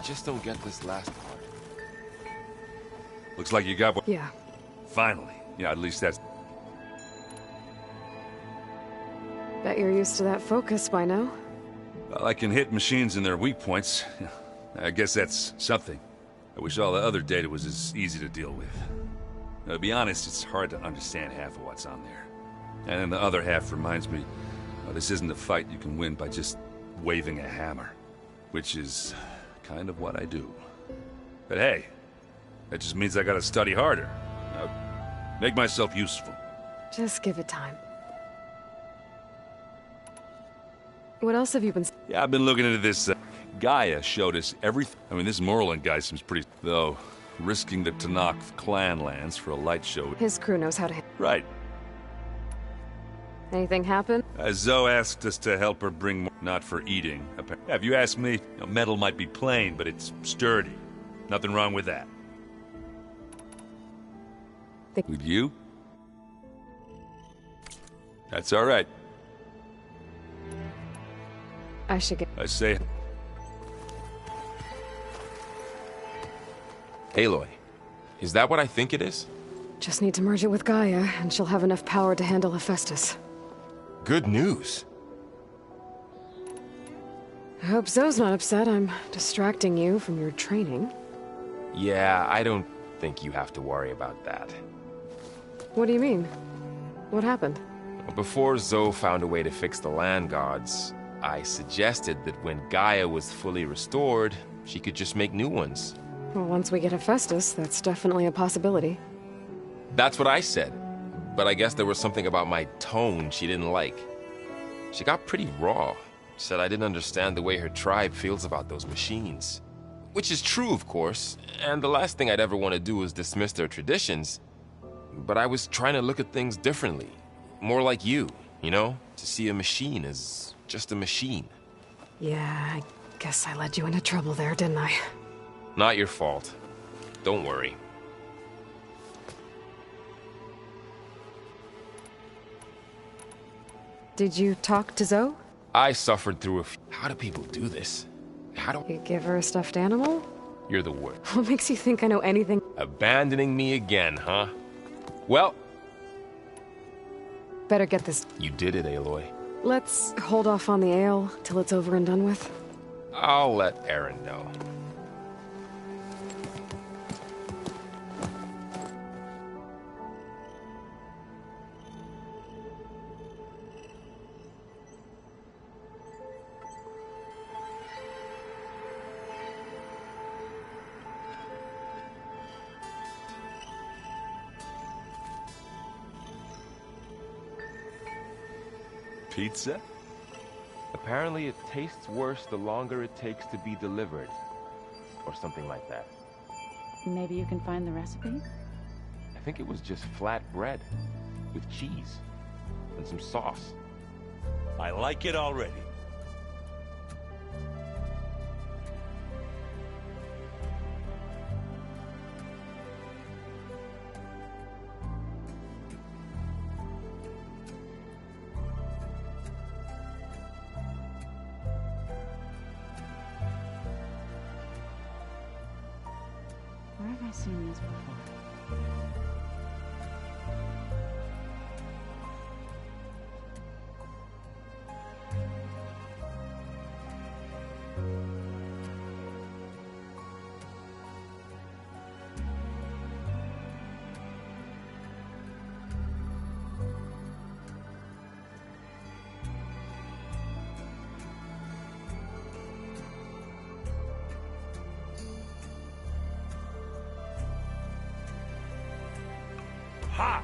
just don't get this last part. Looks like you got one. Yeah. Finally. Yeah, at least that's... Bet you're used to that focus by now. Well, I can hit machines in their weak points. I guess that's something. I wish all the other data was as easy to deal with. Now, to be honest, it's hard to understand half of what's on there. And then the other half reminds me, this isn't a fight you can win by just waving a hammer. Which is kind of what I do. But hey, that just means I gotta study harder. Make myself useful. Just give it time. What else have you been... Yeah, I've been looking into this. Gaia showed us everything. I mean, this Morland guy seems pretty... Though, risking the Tanakh clan lands for a light show... His crew knows how to... Right. Anything happen? Zoe asked us to help her bring more... Not for eating. Yeah, if you ask me, metal might be plain, but it's sturdy. Nothing wrong with that. With you? That's all right. I should get... I say... Aloy, is that what I think it is? Just need to merge it with Gaia, and she'll have enough power to handle Hephaestus. Good news. I hope Zoe's not upset I'm distracting you from your training. Yeah, I don't think you have to worry about that. What do you mean? What happened? Before Zoe found a way to fix the land gods, I suggested that when Gaia was fully restored, she could just make new ones. Well, once we get Hephaestus, that's definitely a possibility. That's what I said, but I guess there was something about my tone she didn't like. She got pretty raw, said I didn't understand the way her tribe feels about those machines. Which is true, of course, and the last thing I'd ever want to do is dismiss their traditions. But I was trying to look at things differently. More like you know? To see a machine as just a machine. Yeah, I guess I led you into trouble there, didn't I? Not your fault. Don't worry. Did you talk to Zoe? I suffered through a few... How do people do this? How do... You give her a stuffed animal? You're the worst. What makes you think I know anything? Abandoning me again, huh? Well... Better get this... You did it, Aloy. Let's hold off on the ale till it's over and done with. I'll let Aaron know. Pizza? Apparently it tastes worse the longer it takes to be delivered. Or something like that. Maybe you can find the recipe? I think it was just flat bread. With cheese. And some sauce. I like it already. Where have I seen this before? Ha!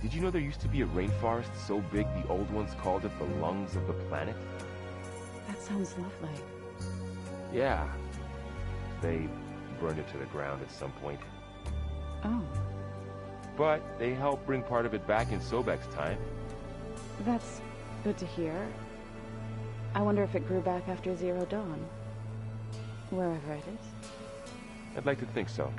Did you know there used to be a rainforest so big the old ones called it the lungs of the planet? That sounds lovely. Yeah. They burned it to the ground at some point. Oh, But they helped bring part of it back in Sobek's time. That's good to hear. I wonder if it grew back after Zero Dawn. Wherever it is. I'd like to think so.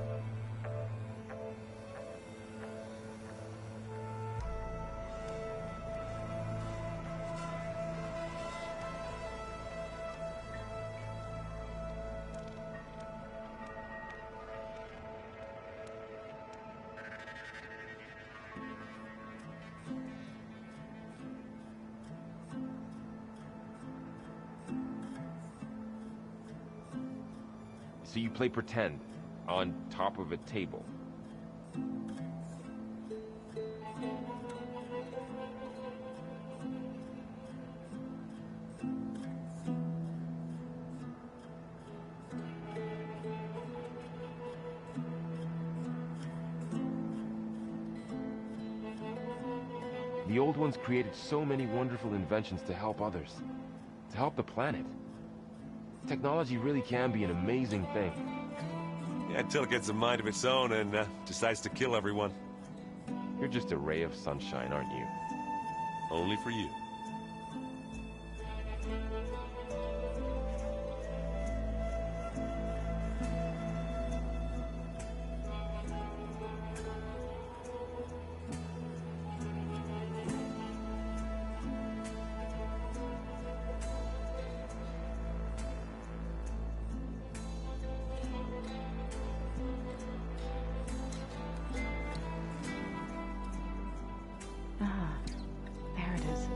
So you play pretend on top of a table. The old ones created so many wonderful inventions to help others, to help the planet. Technology really can be an amazing thing. Yeah, until it gets a mind of its own and decides to kill everyone. You're just a ray of sunshine, aren't you? Only for you. Ah, there it is.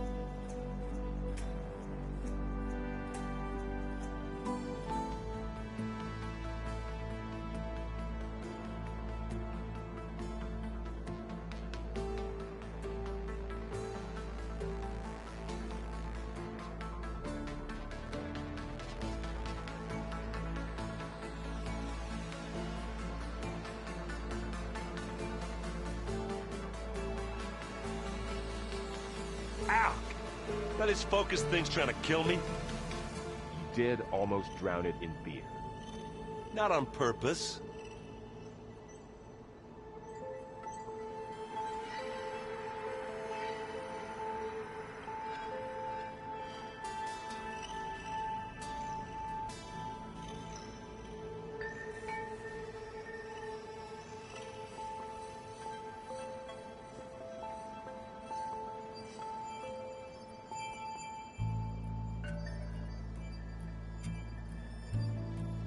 Ow! Now this focus thing's trying to kill me? You did almost drown it in beer. Not on purpose.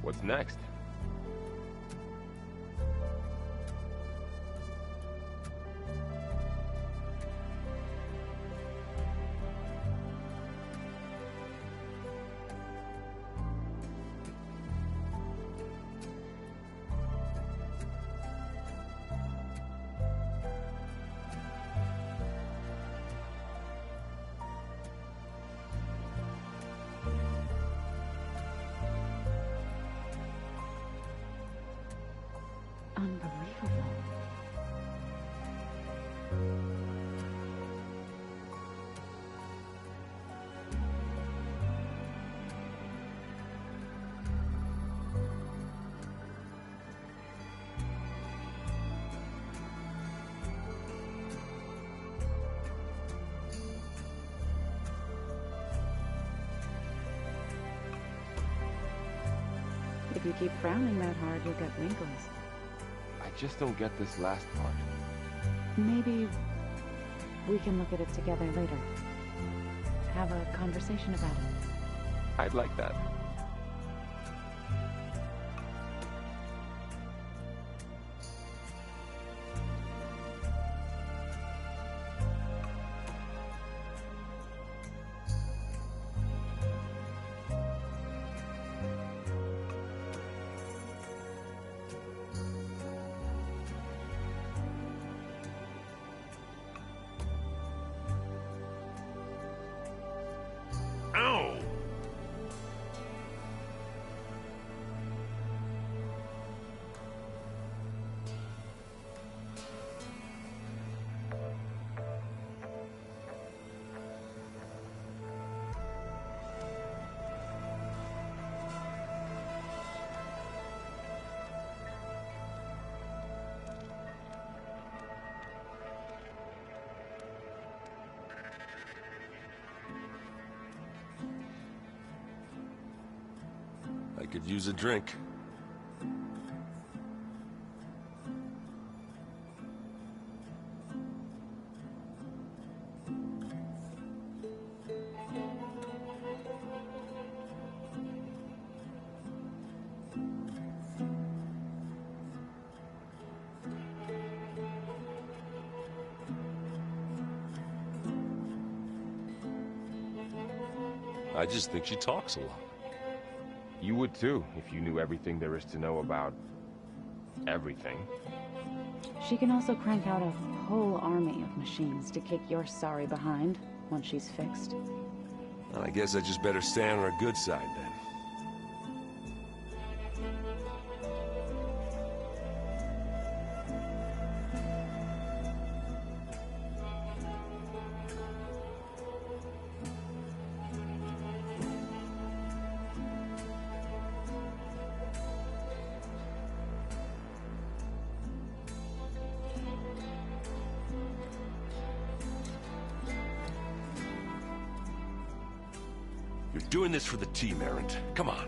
What's next? Unbelievable. If you keep frowning that hard, you'll get wrinkles. I just don't get this last part. Maybe we can look at it together later. Have a conversation about it. I'd like that. Ow! could use a drink. I just think she talks a lot. You would too, if you knew everything there is to know about everything. She can also crank out a whole army of machines to kick your sorry behind once she's fixed. Well, I guess I just better stay on her good side then. You're doing this for the team, Errant. Come on.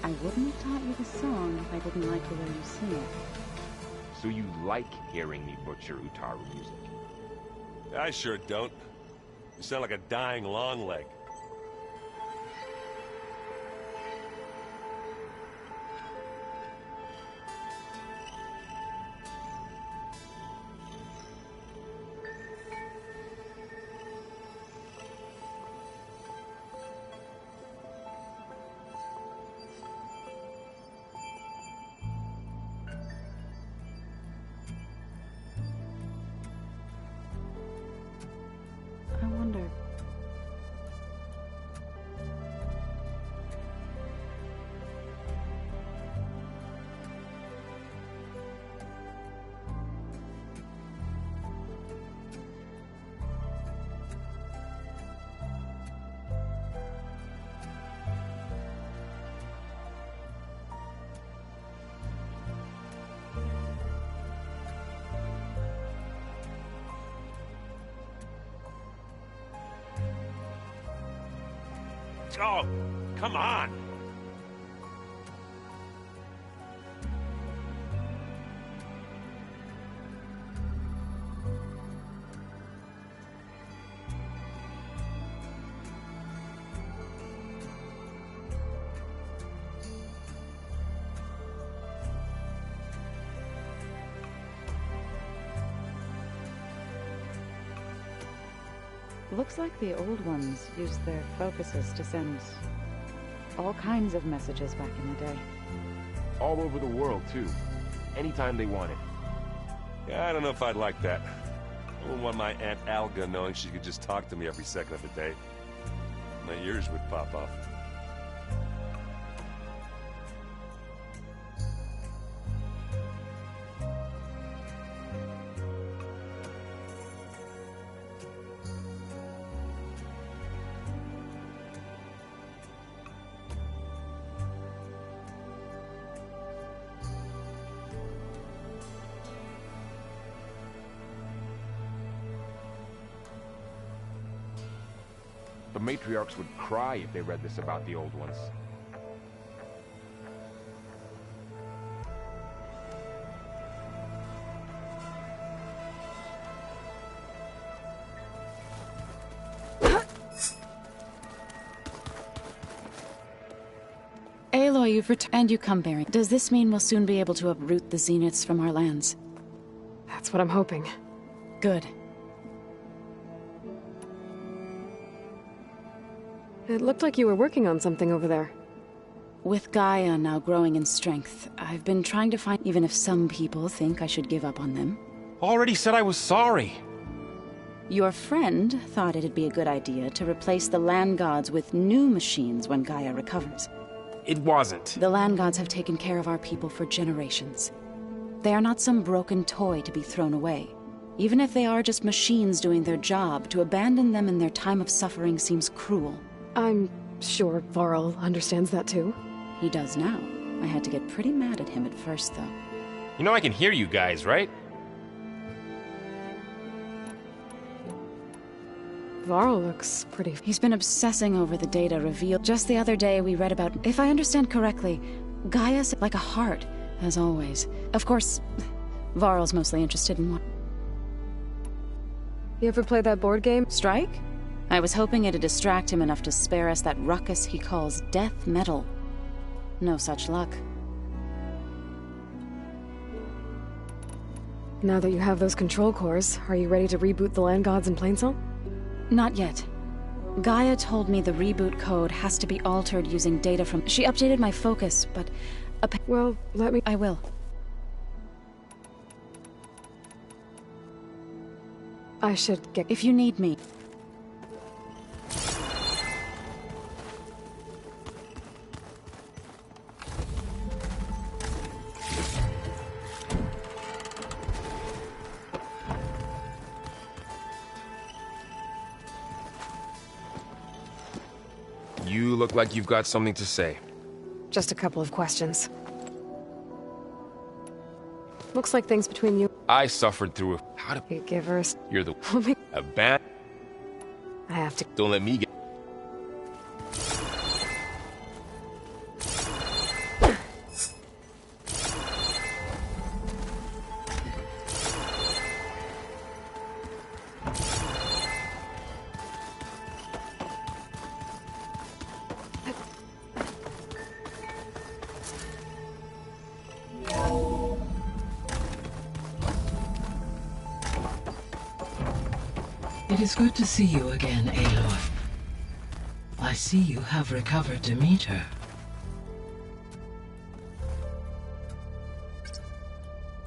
I wouldn't have taught you the song if I didn't like the way you sing it. So you like hearing me butcher Utaru music? I sure don't. You sound like a dying longleg. I wonder... Oh, come on! Looks like the old ones used their focuses to send all kinds of messages back in the day. All over the world, too. Anytime they wanted. Yeah, I don't know if I'd like that. I wouldn't want my Aunt Alga knowing she could just talk to me every second of the day. My ears would pop off. The matriarchs would cry if they read this about the old ones. Aloy, you've returned and you come bearing. Does this mean we'll soon be able to uproot the Zeniths from our lands? That's what I'm hoping. Good. It looked like you were working on something over there. With Gaia now growing in strength, I've been trying to find, even if some people think I should give up on them. Already said I was sorry. Your friend thought it'd be a good idea to replace the land gods with new machines when Gaia recovers. it wasn't. The land gods have taken care of our people for generations. They are not some broken toy to be thrown away. Even if they are just machines doing their job, to abandon them in their time of suffering seems cruel. I'm sure Varl understands that too. He does now. I had to get pretty mad at him at first, though. You know I can hear you guys, right? Varl looks pretty... He's been obsessing over the data revealed. Just the other day we read about, if I understand correctly, Gaia's like a heart, as always. Of course, Varl's mostly interested in what... You ever play that board game? Strike? I was hoping it'd distract him enough to spare us that ruckus he calls death metal. No such luck. Now that you have those control cores, are you ready to reboot the land gods in Plainsong? Not yet. Gaia told me the reboot code has to be altered using data from... She updated my focus, but... Well, let me... I will. I should get... If you need me. You look like you've got something to say. Just a couple of questions. Looks like things between you... I suffered through a... How to... You give her a... You're the... A band... I have to... Don't let me get... It is good to see you again, Aloy. I see you have recovered Demeter.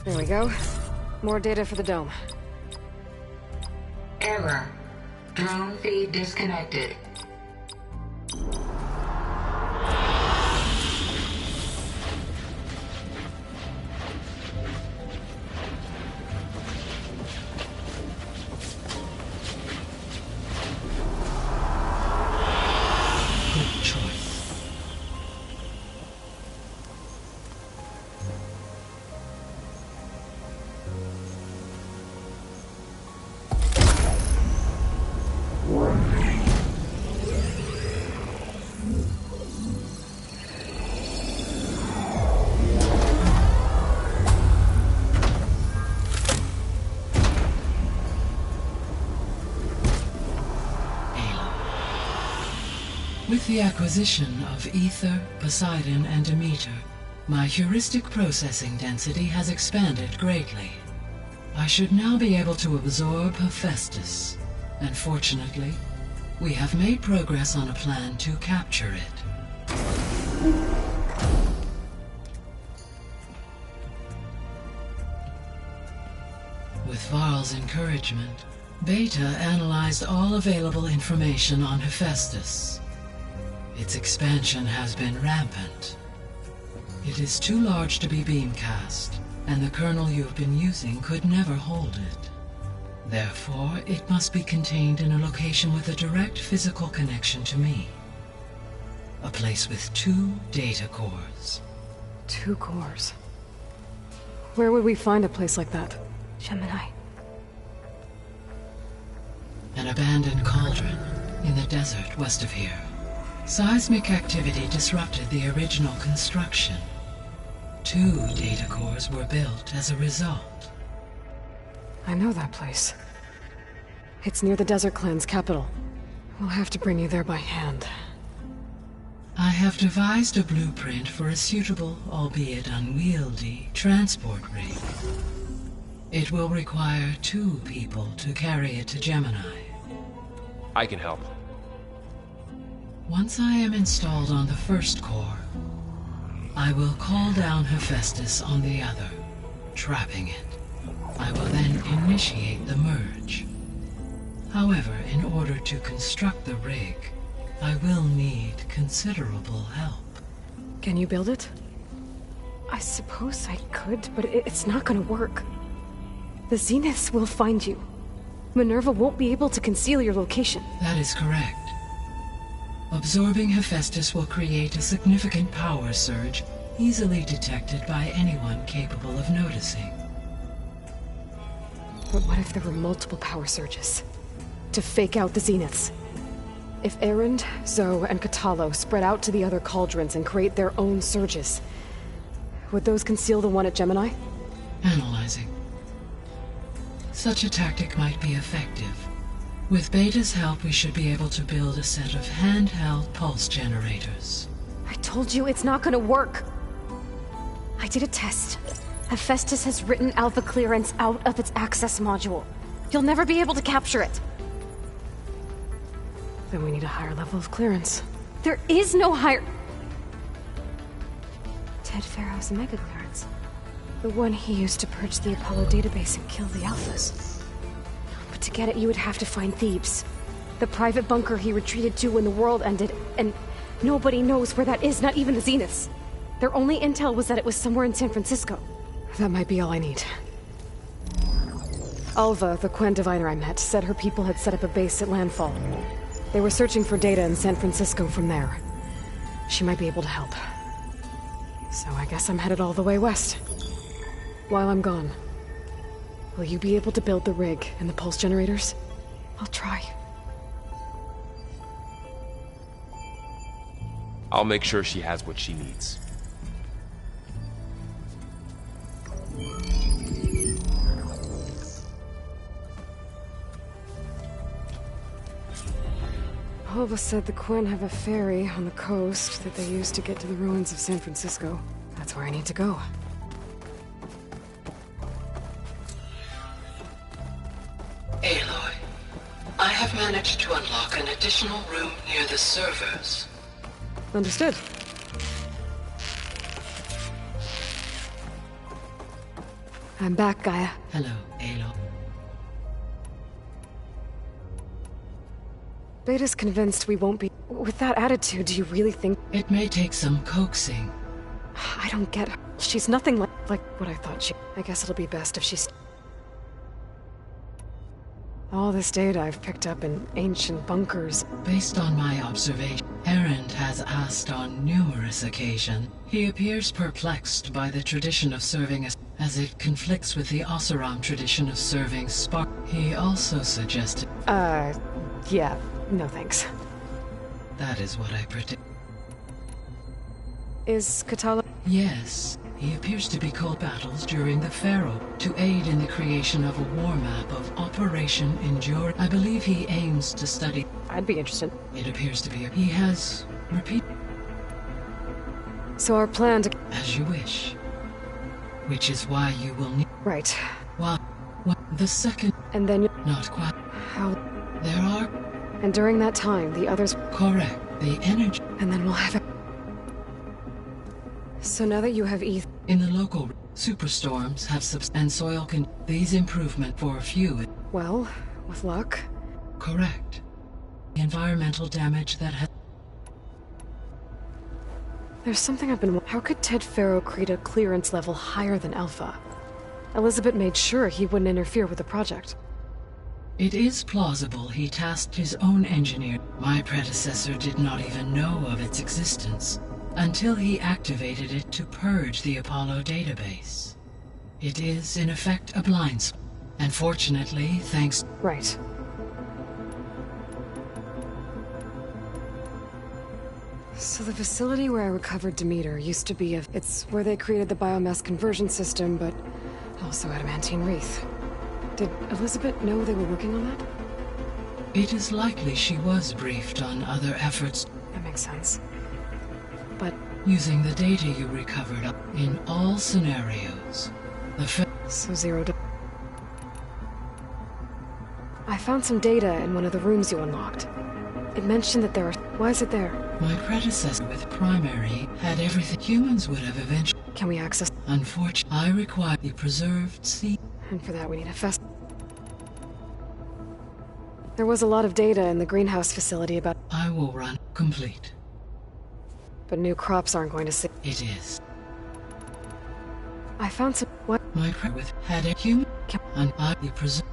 There we go. More data for the dome. Error. Drone feed disconnected. With the acquisition of Ether, Poseidon, and Demeter, my heuristic processing density has expanded greatly. I should now be able to absorb Hephaestus, and fortunately, we have made progress on a plan to capture it. With Varl's encouragement, Beta analyzed all available information on Hephaestus. Its expansion has been rampant. It is too large to be beamcast, and the kernel you've been using could never hold it. Therefore, it must be contained in a location with a direct physical connection to me. A place with 2 data cores. 2 cores. Where would we find a place like that? Gemini. An abandoned cauldron in the desert west of here. Seismic activity disrupted the original construction. 2 data cores were built as a result. I know that place. It's near the Desert Clan's capital. We'll have to bring you there by hand. I have devised a blueprint for a suitable, albeit unwieldy, transport rig. It will require 2 people to carry it to Gemini. I can help. Once I am installed on the first core, I will call down Hephaestus on the other, trapping it. I will then initiate the merge. However, in order to construct the rig, I will need considerable help. Can you build it? I suppose I could, but it's not gonna work. The Zeniths will find you. Minerva won't be able to conceal your location. That is correct. Absorbing Hephaestus will create a significant power surge, easily detected by anyone capable of noticing. But what if there were multiple power surges? To fake out the Zeniths? If Erend, Zoe, and Katalo spread out to the other cauldrons and create their own surges, would those conceal the one at Gemini? Analyzing. Such a tactic might be effective. With Beta's help, we should be able to build a set of handheld pulse generators. I told you it's not gonna work! I did a test. Hephaestus has written Alpha clearance out of its access module. You'll never be able to capture it. Then we need a higher level of clearance. There is no higher... Ted Pharaoh's mega clearance. The one he used to purge the Apollo database and kill the Alphas. But to get it, you would have to find Thebes. The private bunker he retreated to when the world ended, and nobody knows where that is, not even the Zeniths. Their only intel was that it was somewhere in San Francisco. That might be all I need. Alva, the Quen diviner I met, said her people had set up a base at Landfall. They were searching for data in San Francisco from there. She might be able to help. So I guess I'm headed all the way west. While I'm gone, will you be able to build the rig and the pulse generators? I'll try. I'll make sure she has what she needs. Alva said the Quen have a ferry on the coast that they use to get to the ruins of San Francisco. That's where I need to go. Aloy, I have managed to unlock an additional room near the servers. Understood. I'm back, Gaia. Hello, Aloy. Beta's convinced we won't be... With that attitude, do you really think... It may take some coaxing. I don't get her. She's nothing like what I thought she... I guess it'll be best if she's... All this data I've picked up in ancient bunkers. Based on my observation, Erend has asked on numerous occasions. He appears perplexed by the tradition of serving as it conflicts with the Oseram tradition of serving spark. He also suggested... yeah. No thanks. That is what I predict. Is Katala... Yes. He appears to be called battles during the Pharaoh to aid in the creation of a war map of Operation Endure. I believe he aims to study... I'd be interested. It appears to be... He has... repeat... So our plan to... As you wish. Which is why you will need... Right. Well, the second... And then you... Not quite. How... There are... And during that time, the others... Correct. The energy... And then we'll have it... So now that you have ETH... In the local... Superstorms have and soil can... These improvement for a few... Well, with luck... Correct. The environmental damage that has... There's something I've been... How could Ted Pharaoh create a clearance level higher than Alpha? Elizabeth made sure he wouldn't interfere with the project. It is plausible he tasked his own engineer. My predecessor did not even know of its existence until he activated it to purge the Apollo database. It is, in effect, a blind spot. And fortunately, thanks... Right. So the facility where I recovered Demeter used to be It's where they created the biomass conversion system, but also adamantine wreath. Did Elizabeth know they were working on that? It is likely she was briefed on other efforts. That makes sense. But... Using the data you recovered in all scenarios, So zero to... I found some data in one of the rooms you unlocked. It mentioned that there are... Why is it there? My predecessor with primary had everything humans would have eventually... Can we access... Unfortunately, I require the preserved sea... And for that we need a fest... There was a lot of data in the greenhouse facility about... I will run complete. But new crops aren't going to see. It is. I found some. What? My with had a human and I presume.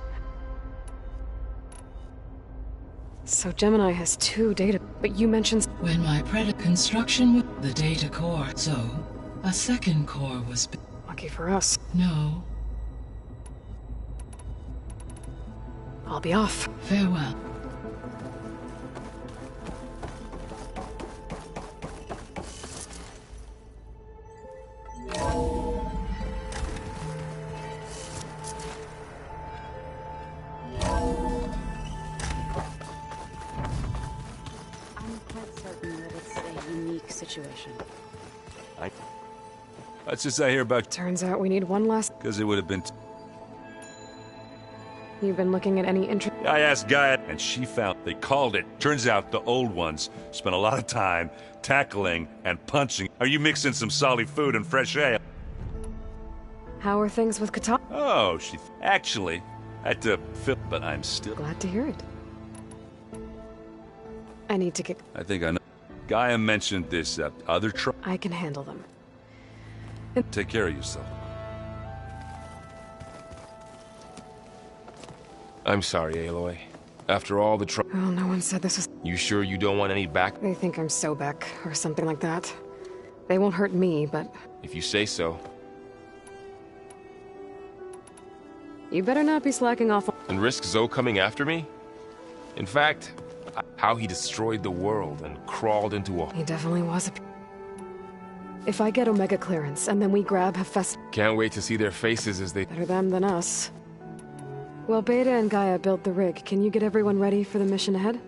So Gemini has 2 data, but you mentioned. When my construction with the data core, so a second core was. Lucky for us. No. I'll be off. Farewell. Situation. That's just I hear about. Turns out we need one last. Because it would have been. You've been looking at any interest. I asked Gaia, and she found they called it. Turns out the old ones spent a lot of time tackling and punching. Are you mixing some solid food and fresh ale? How are things with Kata? Oh, she actually had to fill, but I'm still. Glad to hear it. I need to get. I think I know. Gaia mentioned this other truck. I can handle them. Take care of yourself. I'm sorry, Aloy. After all the trouble. Well, no one said this was. You sure you don't want any back? They think I'm Sobek or something like that. They won't hurt me, but. If you say so. You better not be slacking off. And risk Zoe coming after me? In fact, how he destroyed the world and crawled into a... He definitely was a... If I get Omega clearance, and then we grab Hephaestus... Can't wait to see their faces as they... Better them than us. Well, Beta and Gaia built the rig. Can you get everyone ready for the mission ahead?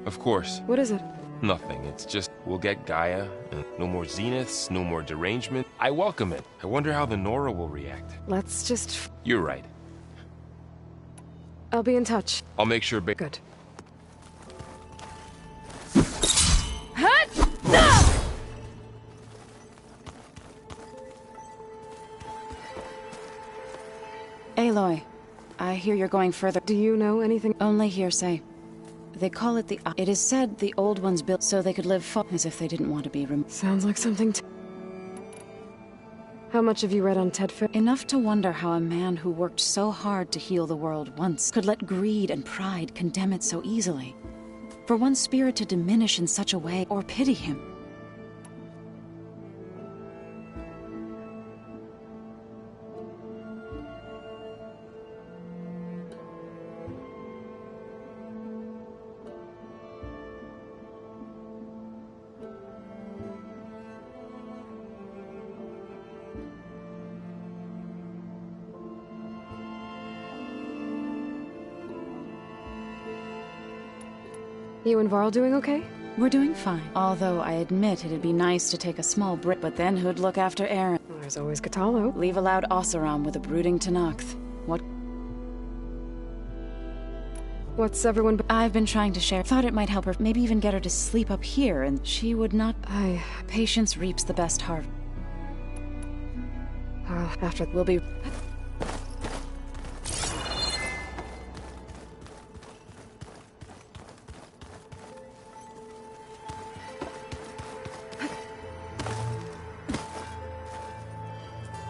Of course. What is it? Nothing. It's just, we'll get Gaia, and no more zeniths, no more derangement. I welcome it. I wonder how the Nora will react. Let's just... You're right. I'll be in touch. I'll make sure Good. Aloy, I hear you're going further. Do you know anything? Only hearsay. They call it the... It is said the old ones built so they could live as if they didn't want to be removed. Sounds like something to... How much have you read on Tedford? Enough to wonder how a man who worked so hard to heal the world once could let greed and pride condemn it so easily. For one spirit to diminish in such a way, or pity him. You and Varl doing okay? We're doing fine. Although I admit it'd be nice to take a small break, but then who'd look after Aaron? Well, there's always Katalo. Leave a loud Oseram with a brooding Tenakth. What's everyone... I've been trying to share. Thought it might help her, maybe even get her to sleep up here, and she would not... Patience reaps the best harvest. Well, after... We'll be...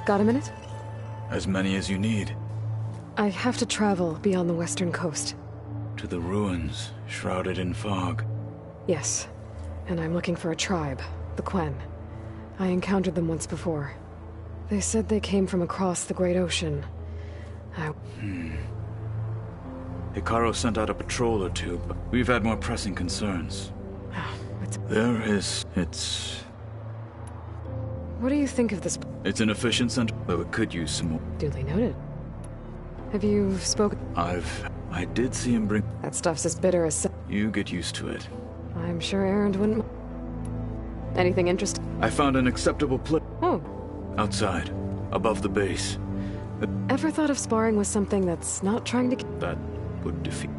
Got a minute? As many as you need. I have to travel beyond the western coast. To the ruins, shrouded in fog. Yes. And I'm looking for a tribe, the Quen. I encountered them once before. They said they came from across the Great Ocean. Hikaru sent out a patrol or two, but we've had more pressing concerns. It's... What do you think of this? It's an efficient center, though it could use some more. Duly noted. Have you spoken? I did see him bring... That stuff's as bitter as... You get used to it. I'm sure Aaron wouldn't... Anything interesting? I found an acceptable place. Oh. Outside, above the base. Ever thought of sparring with something that's not trying to... That would defeat...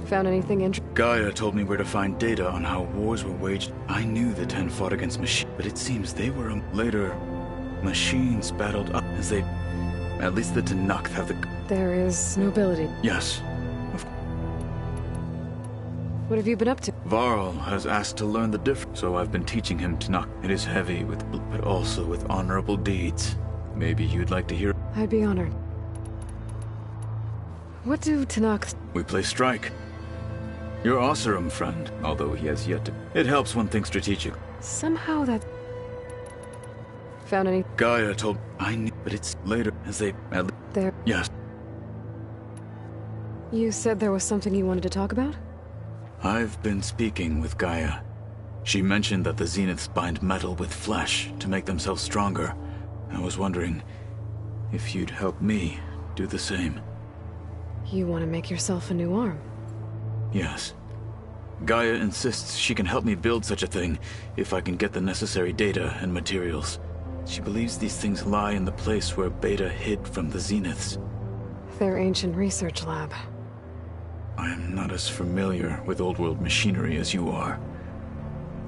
Found anything interesting? Gaia told me where to find data on how wars were waged. I knew the 10 fought against machines, but it seems they were... Later, machines battled up as they... At least the Tenakth have the... There is nobility. Yes. What have you been up to? Varl has asked to learn the difference, so I've been teaching him to knock. It is heavy with, but also with honorable deeds. Maybe you'd like to hear. I'd be honored. What do Tanakh... We play strike. Your Oseram friend, although he has yet to... It helps one think strategic. Somehow that... Found any... Gaia told... I knew, but it's later, as they... There... Yes. You said there was something you wanted to talk about? I've been speaking with Gaia. She mentioned that the Zeniths bind metal with flesh to make themselves stronger. I was wondering if you'd help me do the same. You want to make yourself a new arm? Yes. Gaia insists she can help me build such a thing if I can get the necessary data and materials. She believes these things lie in the place where Beta hid from the Zeniths. Their ancient research lab. I am not as familiar with old world machinery as you are.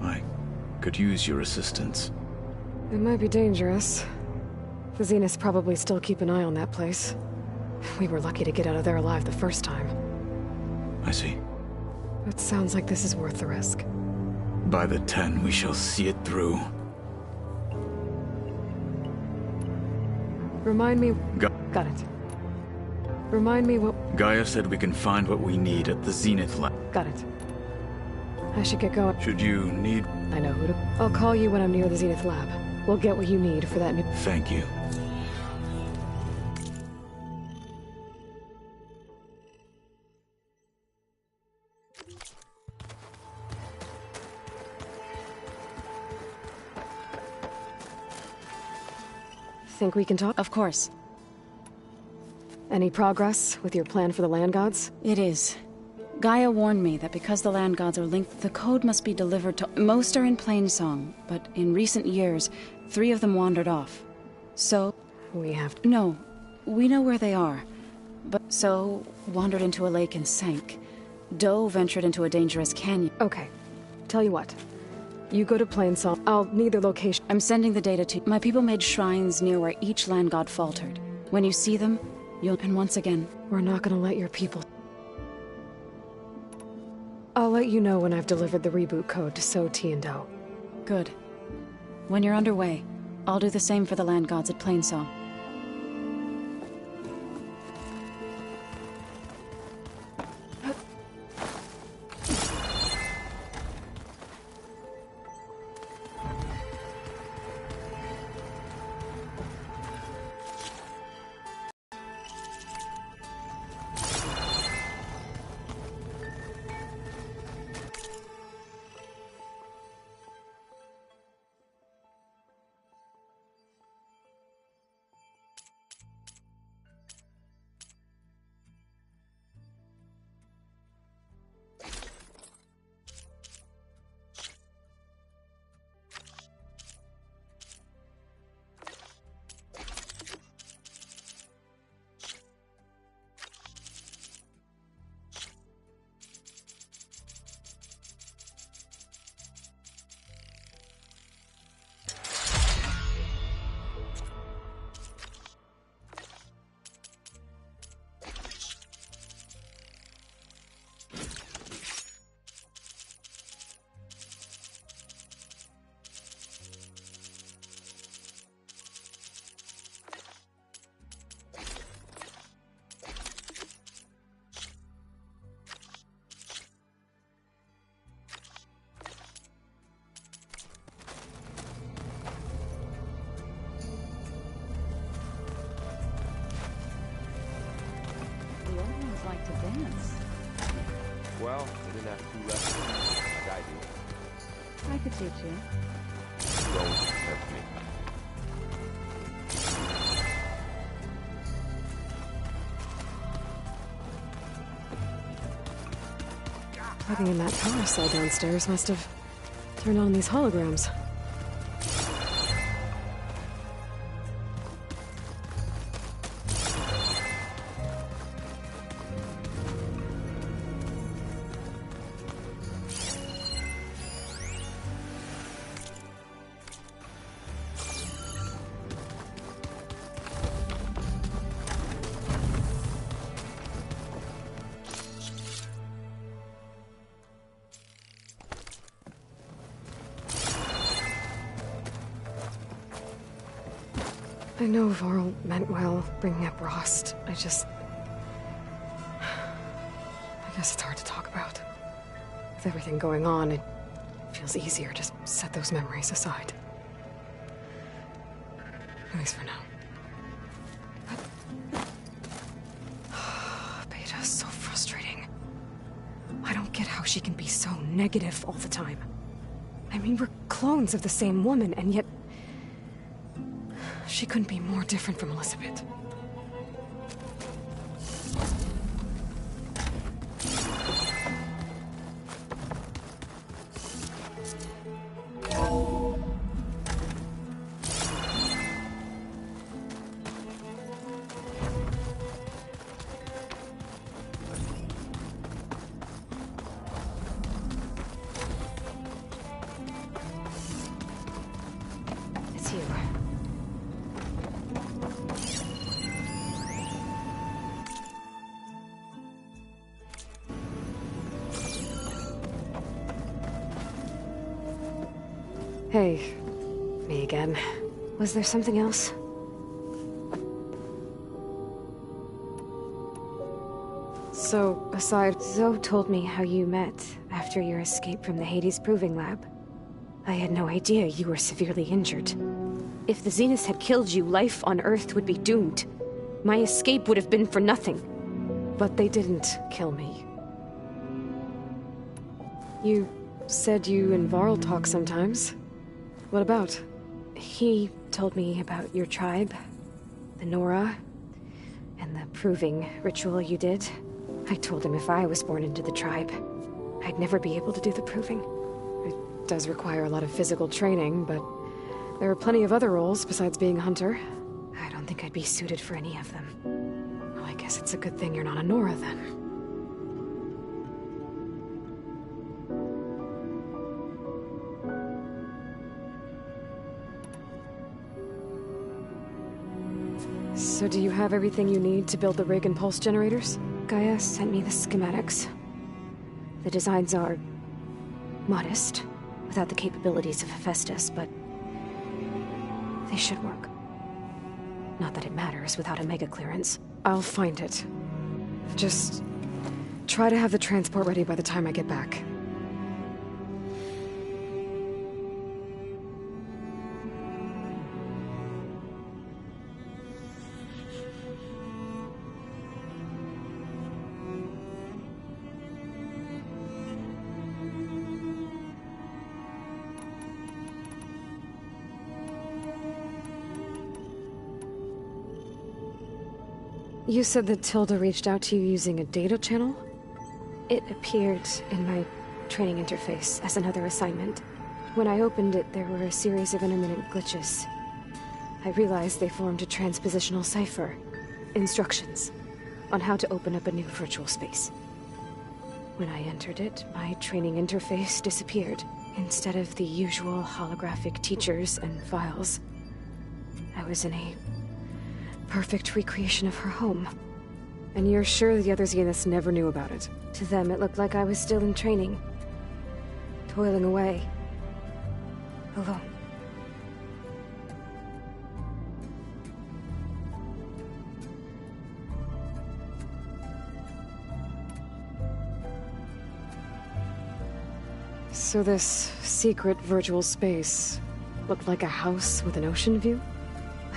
I could use your assistance. It might be dangerous. The Zeniths probably still keep an eye on that place. We were lucky to get out of there alive the first time. I see. It sounds like this is worth the risk. By the 10, we shall see it through. Remind me... Got it. Remind me what... Gaia said we can find what we need at the Zenith lab. Got it. I should get going. Should you need... I know who to... I'll call you when I'm near the Zenith lab. We'll get what you need for that new... Thank you. Think we can talk? Of course. Any progress with your plan for the land gods? It is. Gaia warned me that because the land gods are linked, the code must be delivered to... Most are in Plainsong, but in recent years, 3 of them wandered off. So... We have to... No, we know where they are. But so, wandered into a lake and sank. Doe ventured into a dangerous canyon. Okay. Tell you what. You go to Plainsong. I'll need their location. I'm sending the data to... My people made shrines near where each land god faltered. When you see them, you'll... And once again... We're not gonna let your people... I'll let you know when I've delivered the reboot code to So-T and Do. Good. When you're underway, I'll do the same for the land gods at Plainsong. Like to dance. Well, they didn't have 2 lessons like I do. I could teach you. You always accept me. Plugging in that power cell downstairs must have turned on these holograms. I know Varl meant well, bringing up Rost. I guess it's hard to talk about. With everything going on, it feels easier to set those memories aside. At least for now. Beta's so frustrating. I don't get how she can be so negative all the time. I mean, we're clones of the same woman, and yet... she couldn't be more different from Elizabeth. It's you. Hey, me again. Was there something else? So, aside, Zoe told me how you met after your escape from the Hades Proving Lab. I had no idea you were severely injured. If the Zeniths had killed you, life on Earth would be doomed. My escape would have been for nothing. But they didn't kill me. You said you and Varl talk sometimes. What about? He told me about your tribe, the Nora, and the proving ritual you did. I told him if I was born into the tribe, I'd never be able to do the proving. It does require a lot of physical training, but there are plenty of other roles besides being a hunter. I don't think I'd be suited for any of them. Well, I guess it's a good thing you're not a Nora, then. So do you have everything you need to build the rig and pulse generators? Gaia sent me the schematics. The designs are... modest, without the capabilities of Hephaestus, but... they should work. Not that it matters without a mega clearance. I'll find it. Just... try to have the transport ready by the time I get back. You said that Tilda reached out to you using a data channel? It appeared in my training interface as another assignment. When I opened it, there were a series of intermittent glitches. I realized they formed a transpositional cipher. Instructions on how to open up a new virtual space. When I entered it, my training interface disappeared. Instead of the usual holographic teachers and files, I was in a perfect recreation of her home. And you're sure the other Zeniths never knew about it? To them, it looked like I was still in training. Toiling away. Alone. So this secret virtual space looked like a house with an ocean view?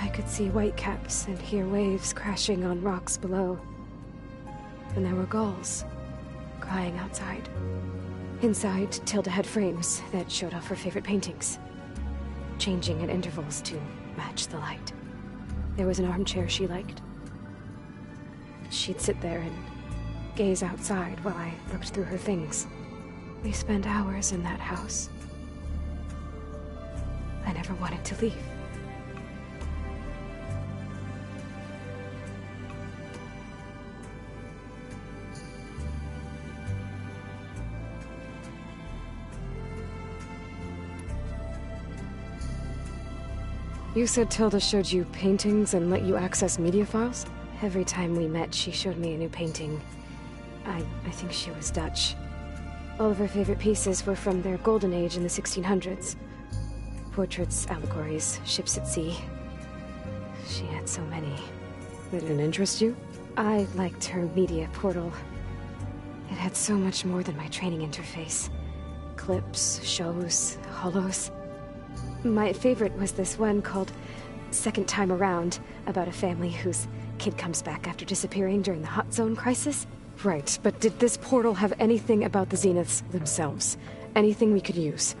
I could see whitecaps and hear waves crashing on rocks below. And there were gulls crying outside. Inside, Tilda had frames that showed off her favorite paintings, changing at intervals to match the light. There was an armchair she liked. She'd sit there and gaze outside while I looked through her things. We spent hours in that house. I never wanted to leave. You said Tilda showed you paintings and let you access media files? Every time we met, she showed me a new painting. I think she was Dutch. All of her favorite pieces were from their golden age in the 1600s. Portraits, allegories, ships at sea. She had so many. They didn't interest you? I liked her media portal. It had so much more than my training interface. Clips, shows, holos. My favorite was this one called Second Time Around, about a family whose kid comes back after disappearing during the Hot Zone crisis. Right, but did this portal have anything about the Zeniths themselves? Anything we could use?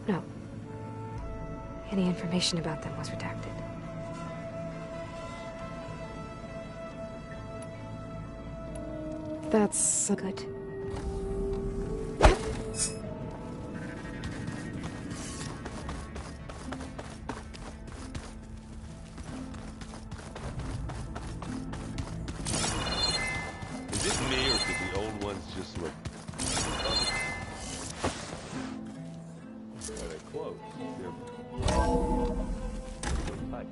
No. Any information about them was redacted. That's good. Is it me, or did the old ones just look... Are they close? They're tight.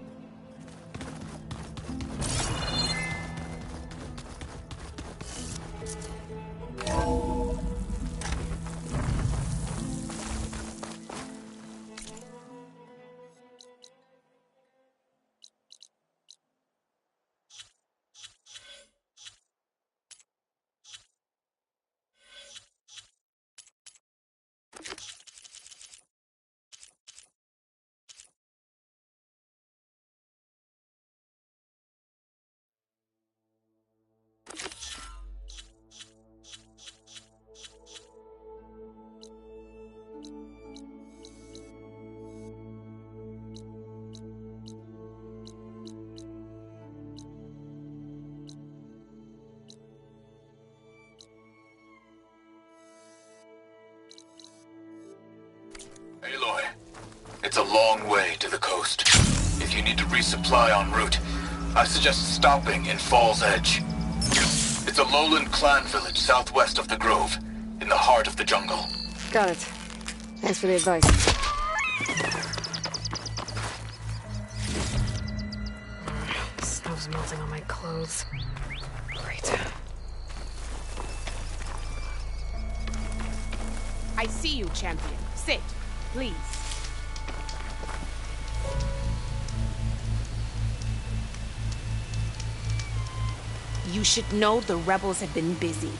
Aloy, it's a long way to the coast. If you need to resupply en route, I suggest stopping in Fall's Edge. It's a lowland clan village southwest of the Grove, in the heart of the jungle. Got it. Thanks for the advice. Snow's melting on my clothes. Great. I see you, champion. Sit, please. You should know the rebels have been busy.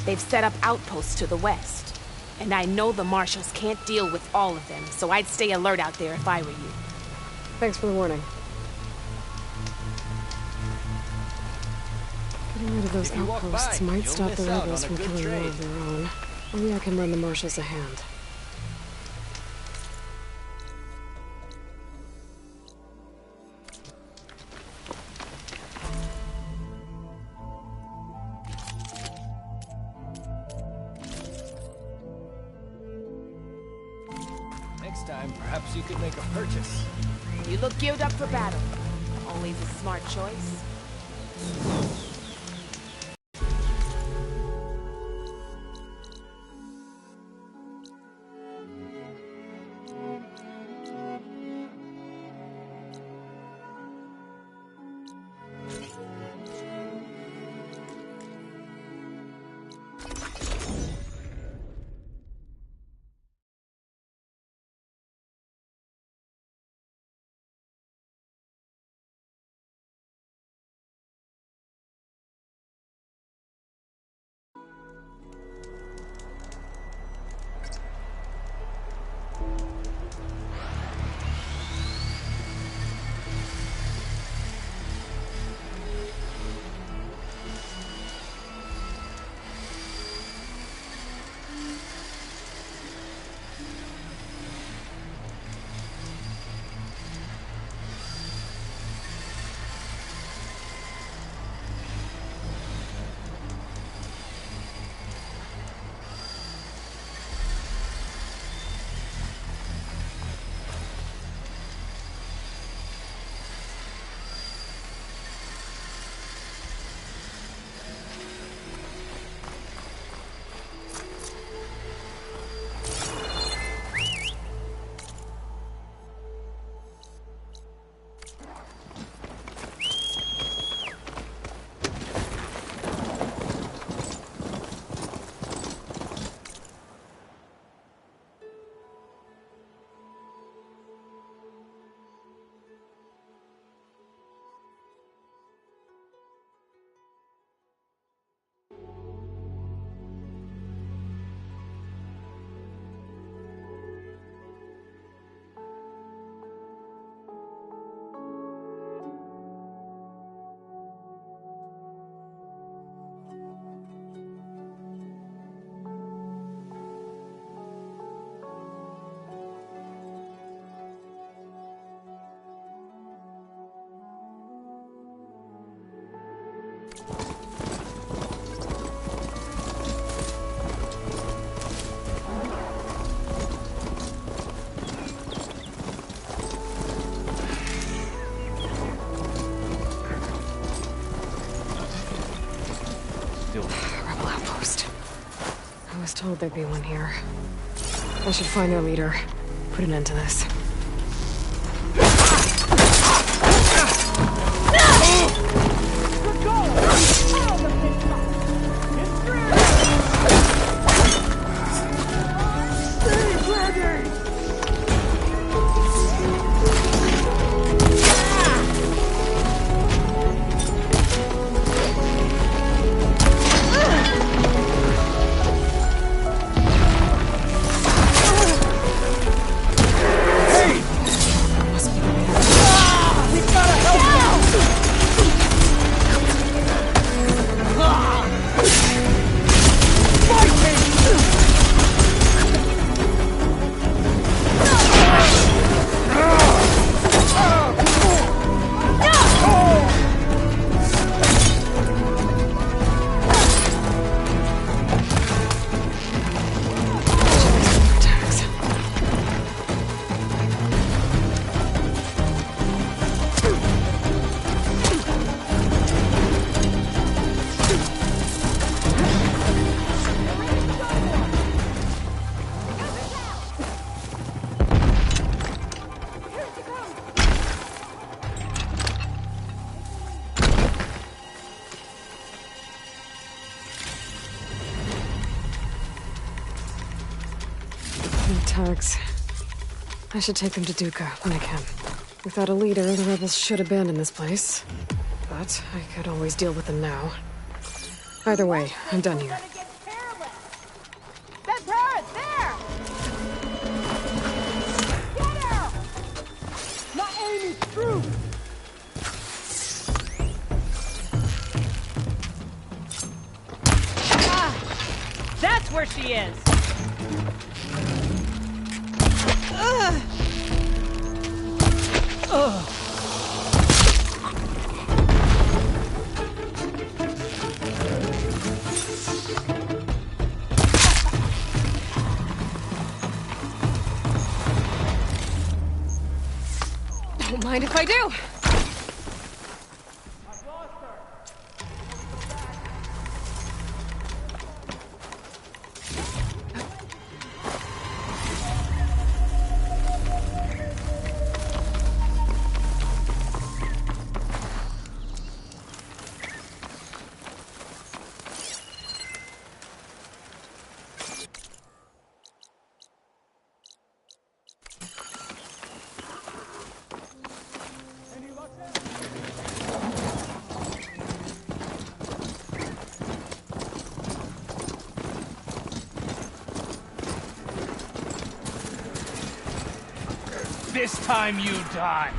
They've set up outposts to the west. And I know the marshals can't deal with all of them, so I'd stay alert out there if I were you. Thanks for the warning. Getting rid of those outposts might stop the rebels from killing more of their own. Maybe I can lend the marshals a hand. Next time, perhaps you could make a purchase. You look geared up for battle. Always a smart choice. told there'd be one here. I should find their leader. Put an end to this. Tags. I should take them to Duca when I can. Without a leader, the rebels should abandon this place. But I could always deal with them now. Either way, I'm done here. That turret! There! Get her! Not Amy's true! Ah! That's where she is! Don't mind if I do. This time you die.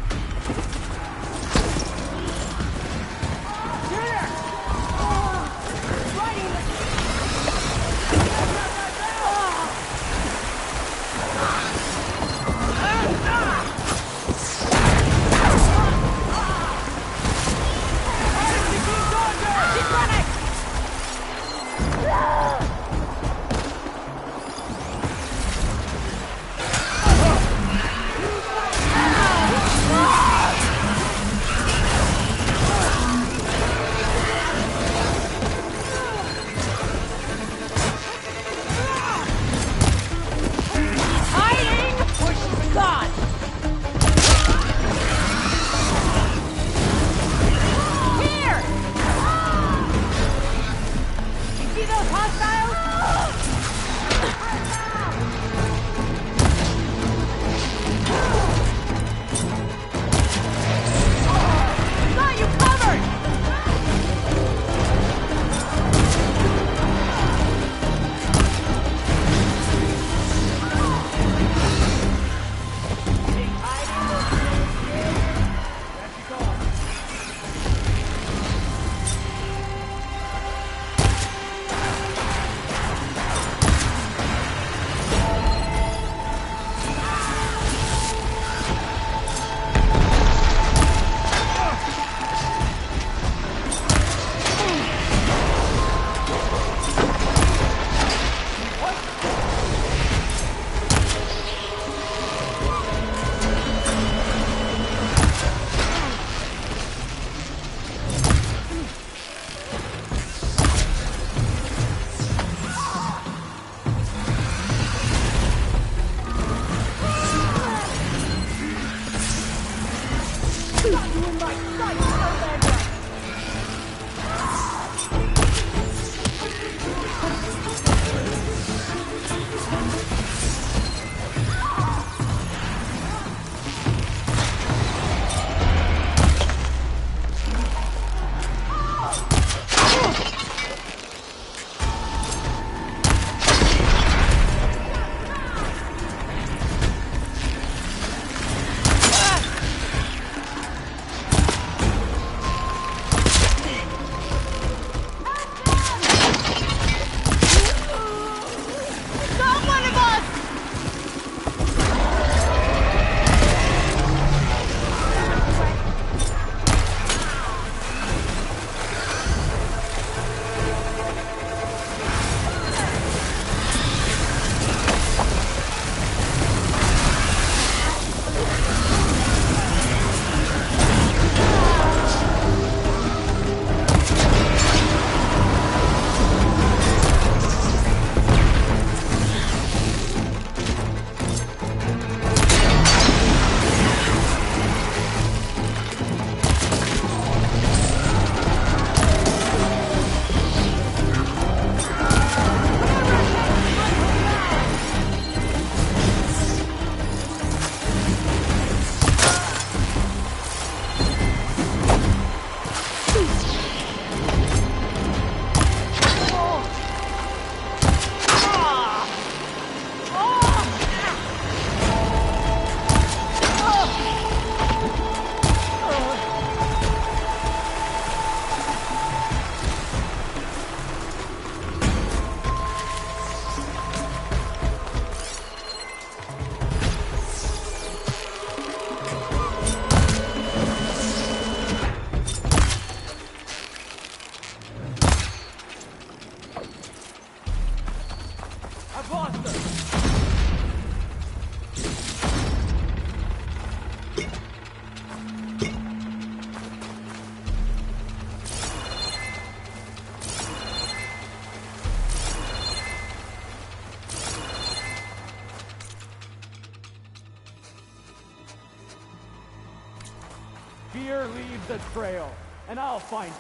Fear leaves a trail, and I'll find it.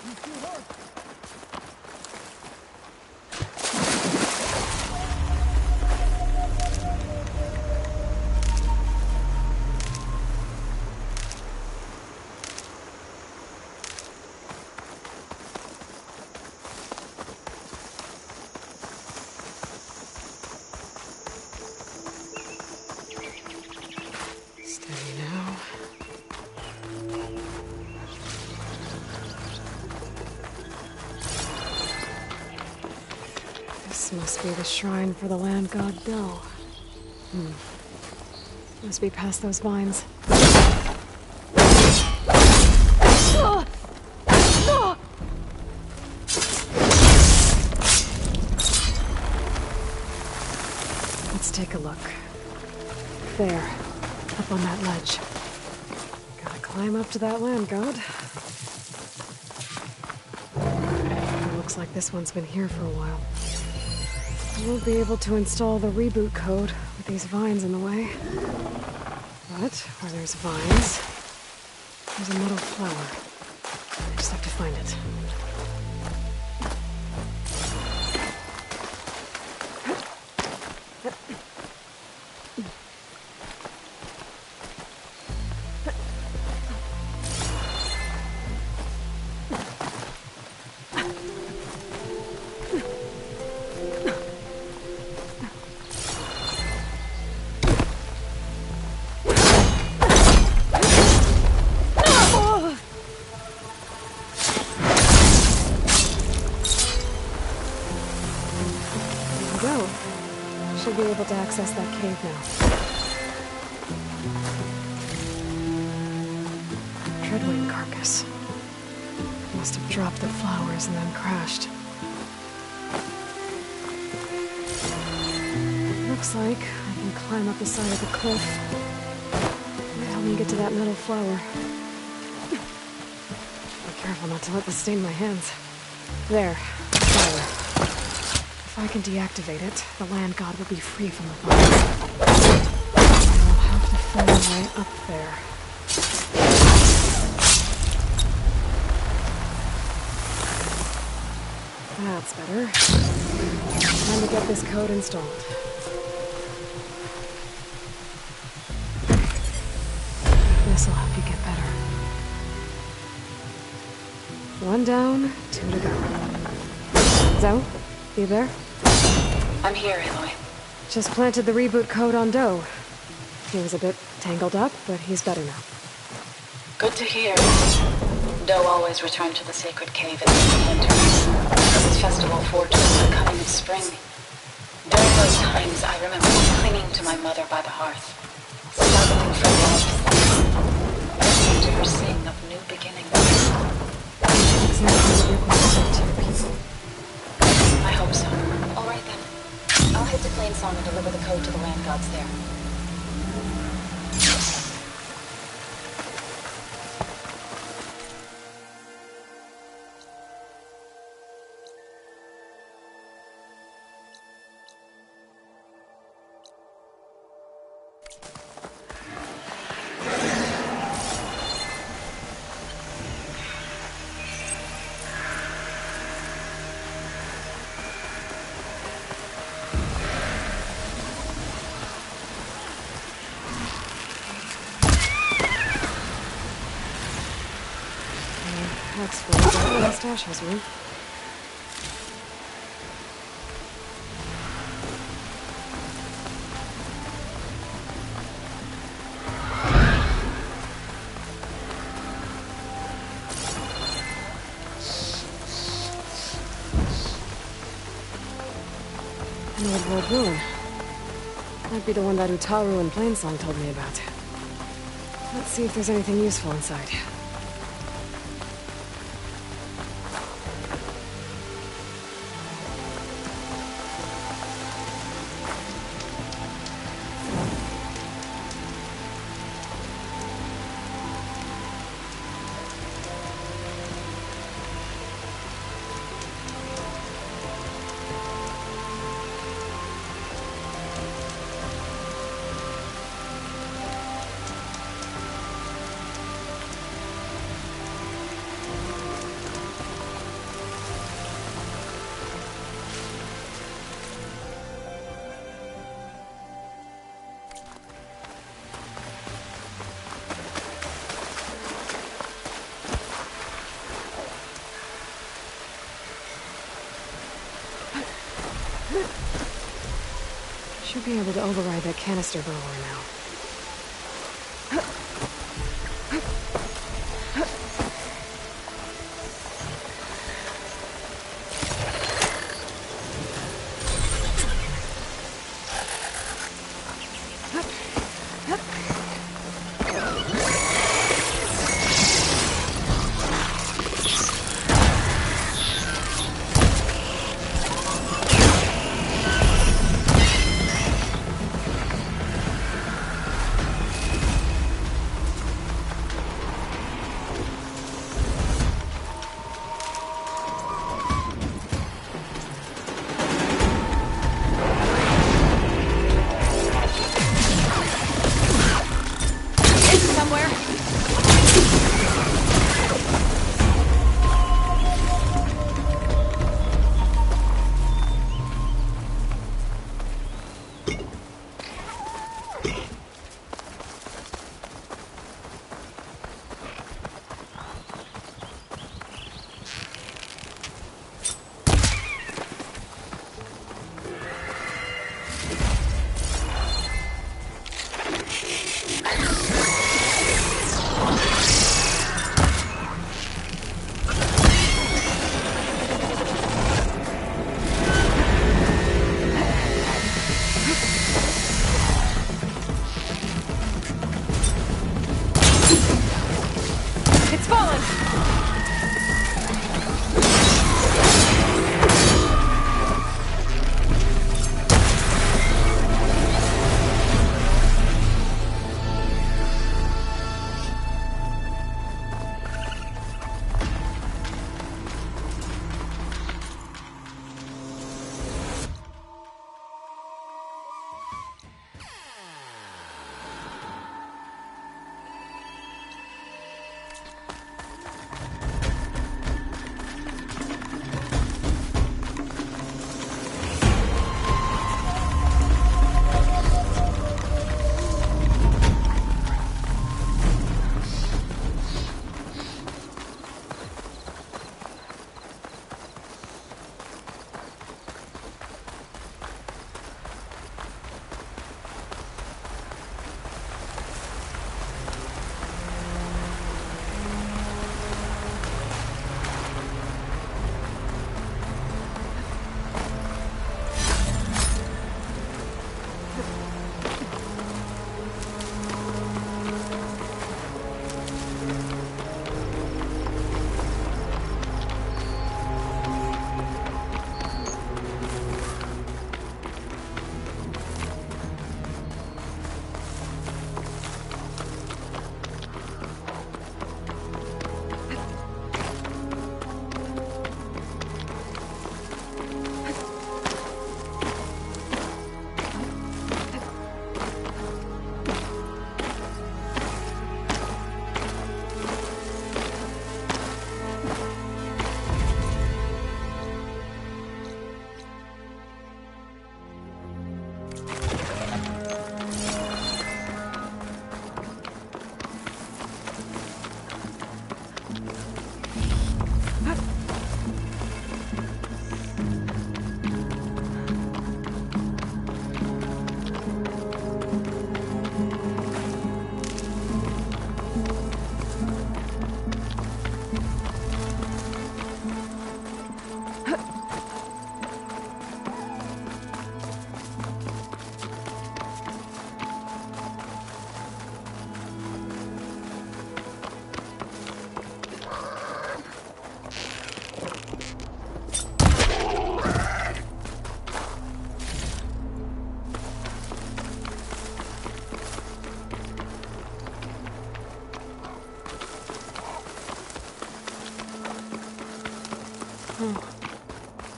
You see her? This must be the shrine for the land god Del. Must be past those vines. Let's take a look. There, up on that ledge. Gotta climb up to that land god. It looks like this one's been here for a while. We'll be able to install the reboot code with these vines in the way. But where there's vines, there's a metal flower. I just have to find it. Should be able to access that cave now. Treadwing carcass. Must have dropped the flowers and then crashed. Looks like I can climb up the side of the cliff. Help me get to that metal flower. Be careful not to let this stain my hands. There. Flower. If I can deactivate it, the land god will be free from the vines. I'll have to find my way up there. That's better. Time to get this code installed. This'll help you get better. One down, two to go. Zoe, you there? I'm here, Aloy. Just planted the reboot code on Doe. He was a bit tangled up, but he's better now. Good to hear. Doe always returned to the sacred cave in the winters, as its festival foretold the coming of spring. During those times, I remember clinging to my mother by the hearth, snuggling for love, listening to her sing of new beginnings. Exactly what you're going to say to your people. I hope so. All right then. I'll head to Plainsong and deliver the code to the land gods there. That's for the mustache has room. An old world ruin. Might be the one that Utaru and Plainsong told me about. Let's see if there's anything useful inside. Should be able to override that canister burrower now.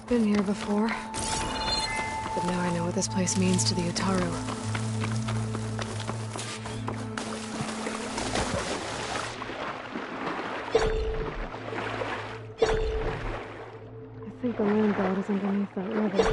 Been here before. But now I know what this place means to the Utaru. I think the land god is underneath that rubble.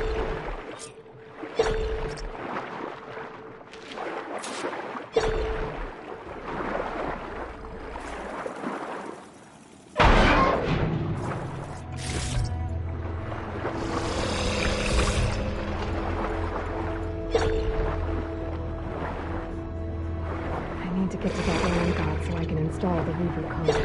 I need to get to that land god so I can install the reboot code.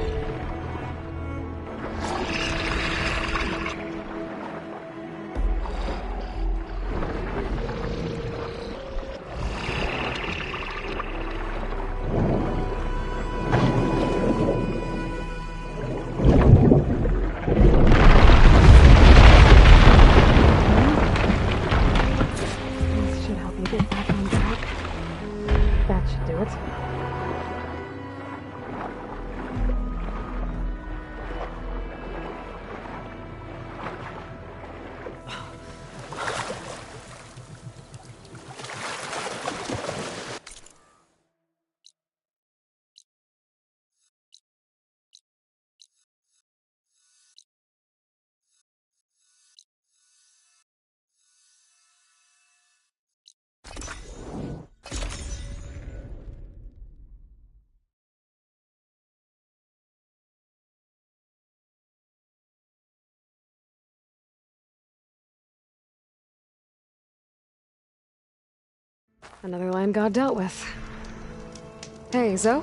Another land god dealt with. Hey, Zoe?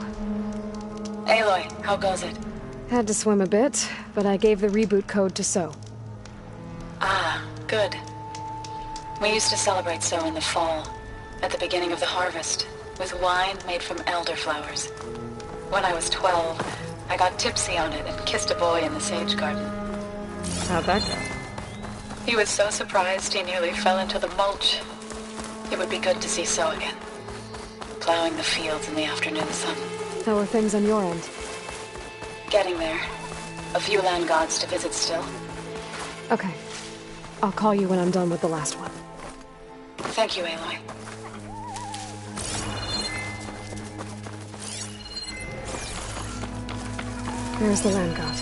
Aloy, how goes it? Had to swim a bit, but I gave the reboot code to So. Ah, good. We used to celebrate So in the fall, at the beginning of the harvest, with wine made from elderflowers. When I was 12, I got tipsy on it and kissed a boy in the sage garden. How'd that go? He was so surprised he nearly fell into the mulch. It would be good to see So again. Plowing the fields in the afternoon sun. How are things on your end? Getting there. A few land gods to visit still. Okay. I'll call you when I'm done with the last one. Thank you, Aloy. There's the land god.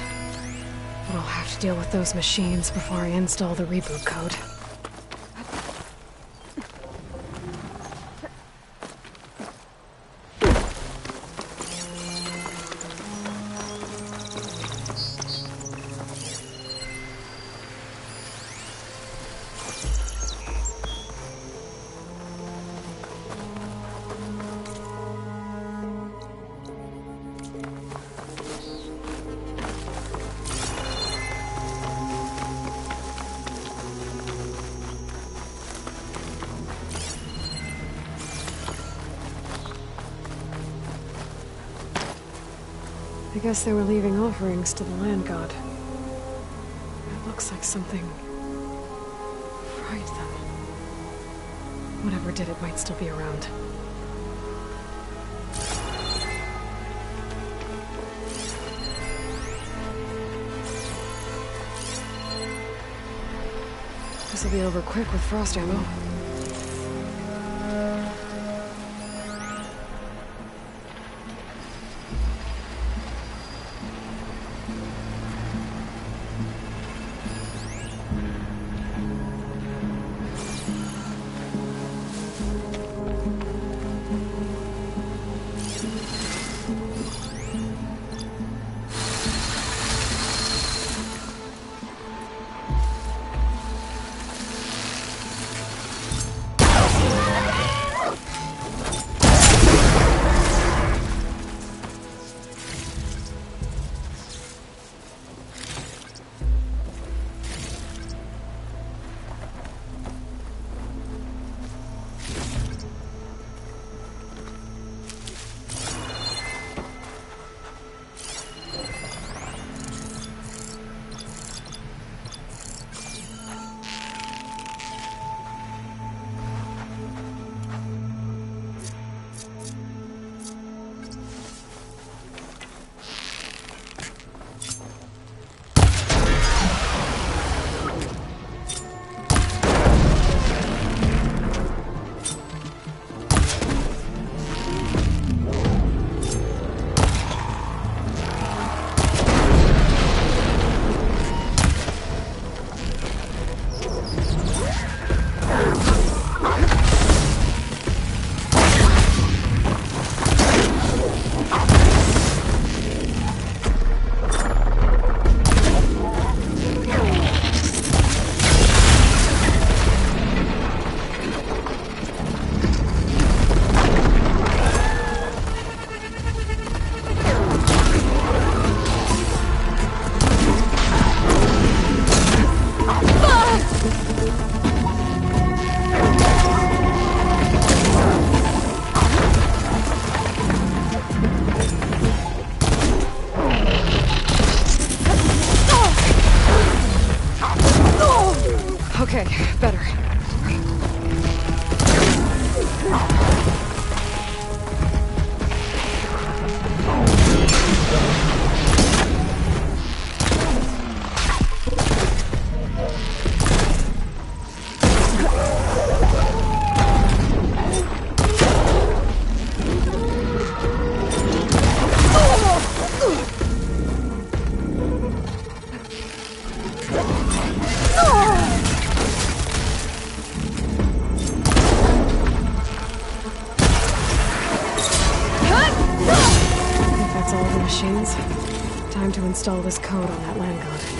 But I'll have to deal with those machines before I install the reboot code. I guess they were leaving offerings to the land god. It looks like something fried them. Whatever did it might still be around. This'll be over quick with frost ammo. Okay, better. Time to install this code on that land god.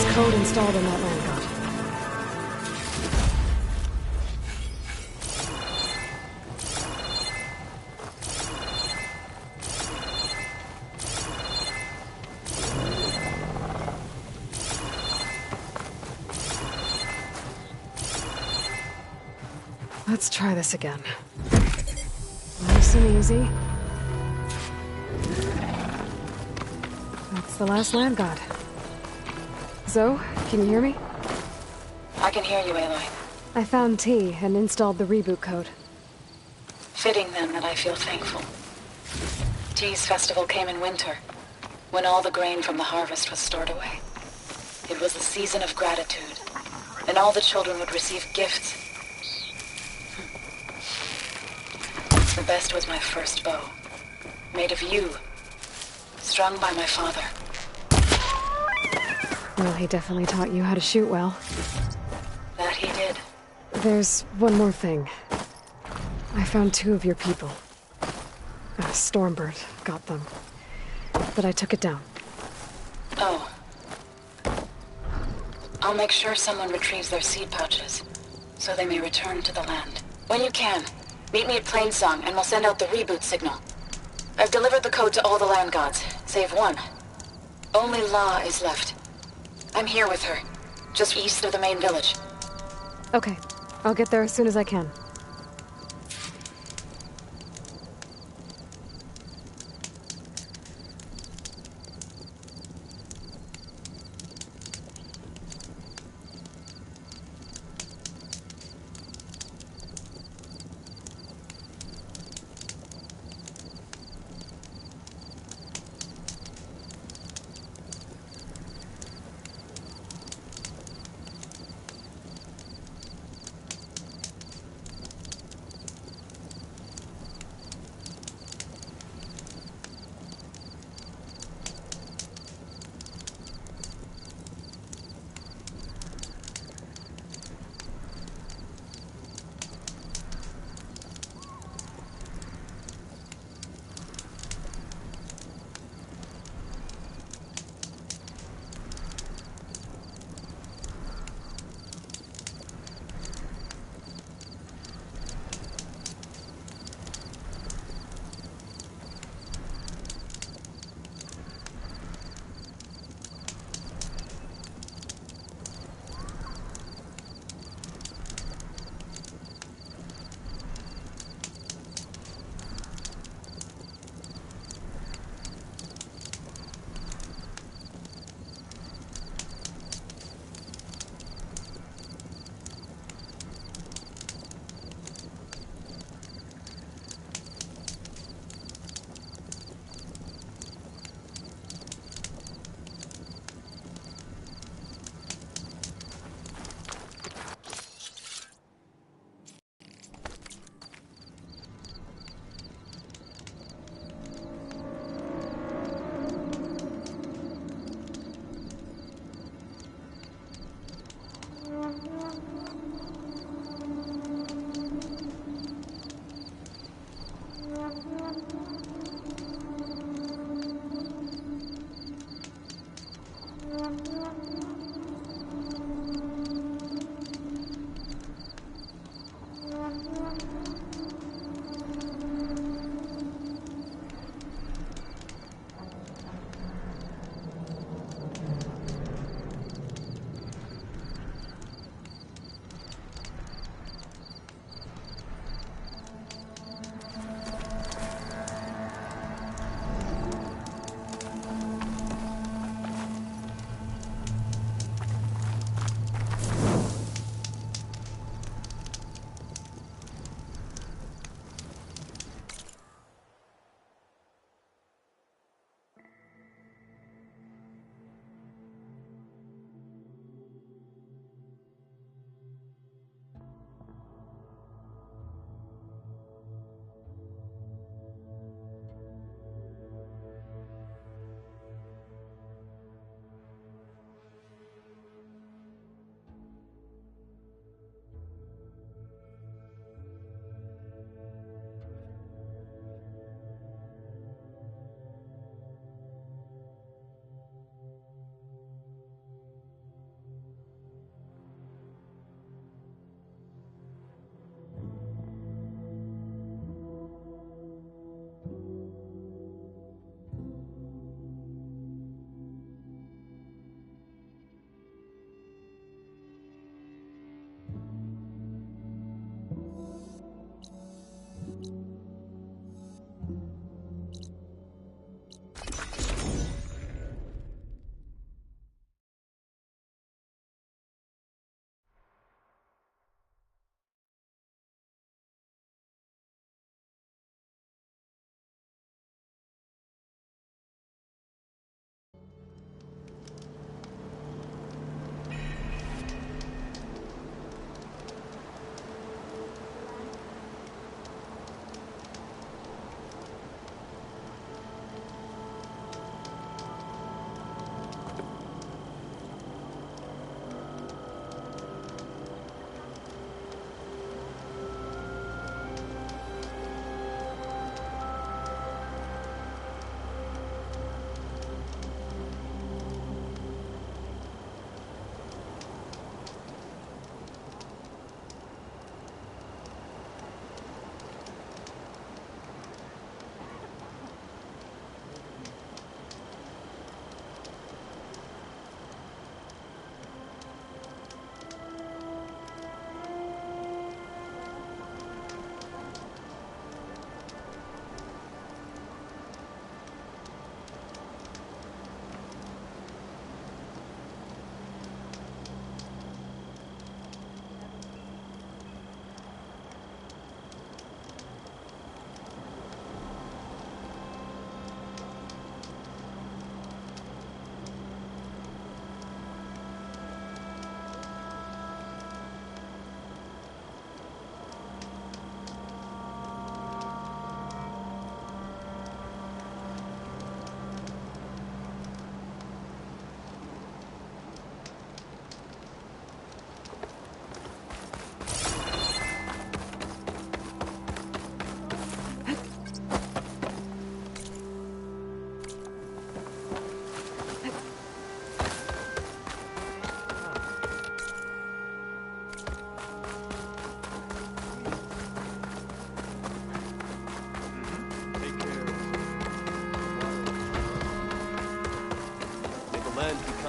this code installed in that land god. Let's try this again. Nice and easy. That's the last land god. Zoe, can you hear me? I can hear you, Aloy. I found T and installed the reboot code. Fitting then that I feel thankful. T's festival came in winter, when all the grain from the harvest was stored away. It was a season of gratitude, and all the children would receive gifts. The best was my first bow, made of yew, strung by my father. Well, he definitely taught you how to shoot well. That he did. There's one more thing. I found 2 of your people. Stormbird got them. But I took it down. Oh. I'll make sure someone retrieves their seed pouches, so they may return to the land. When you can, meet me at Plainsong, and we'll send out the reboot signal. I've delivered the code to all the land gods, save one. Only La is left. I'm here with her, just east of the main village. Okay. I'll get there as soon as I can.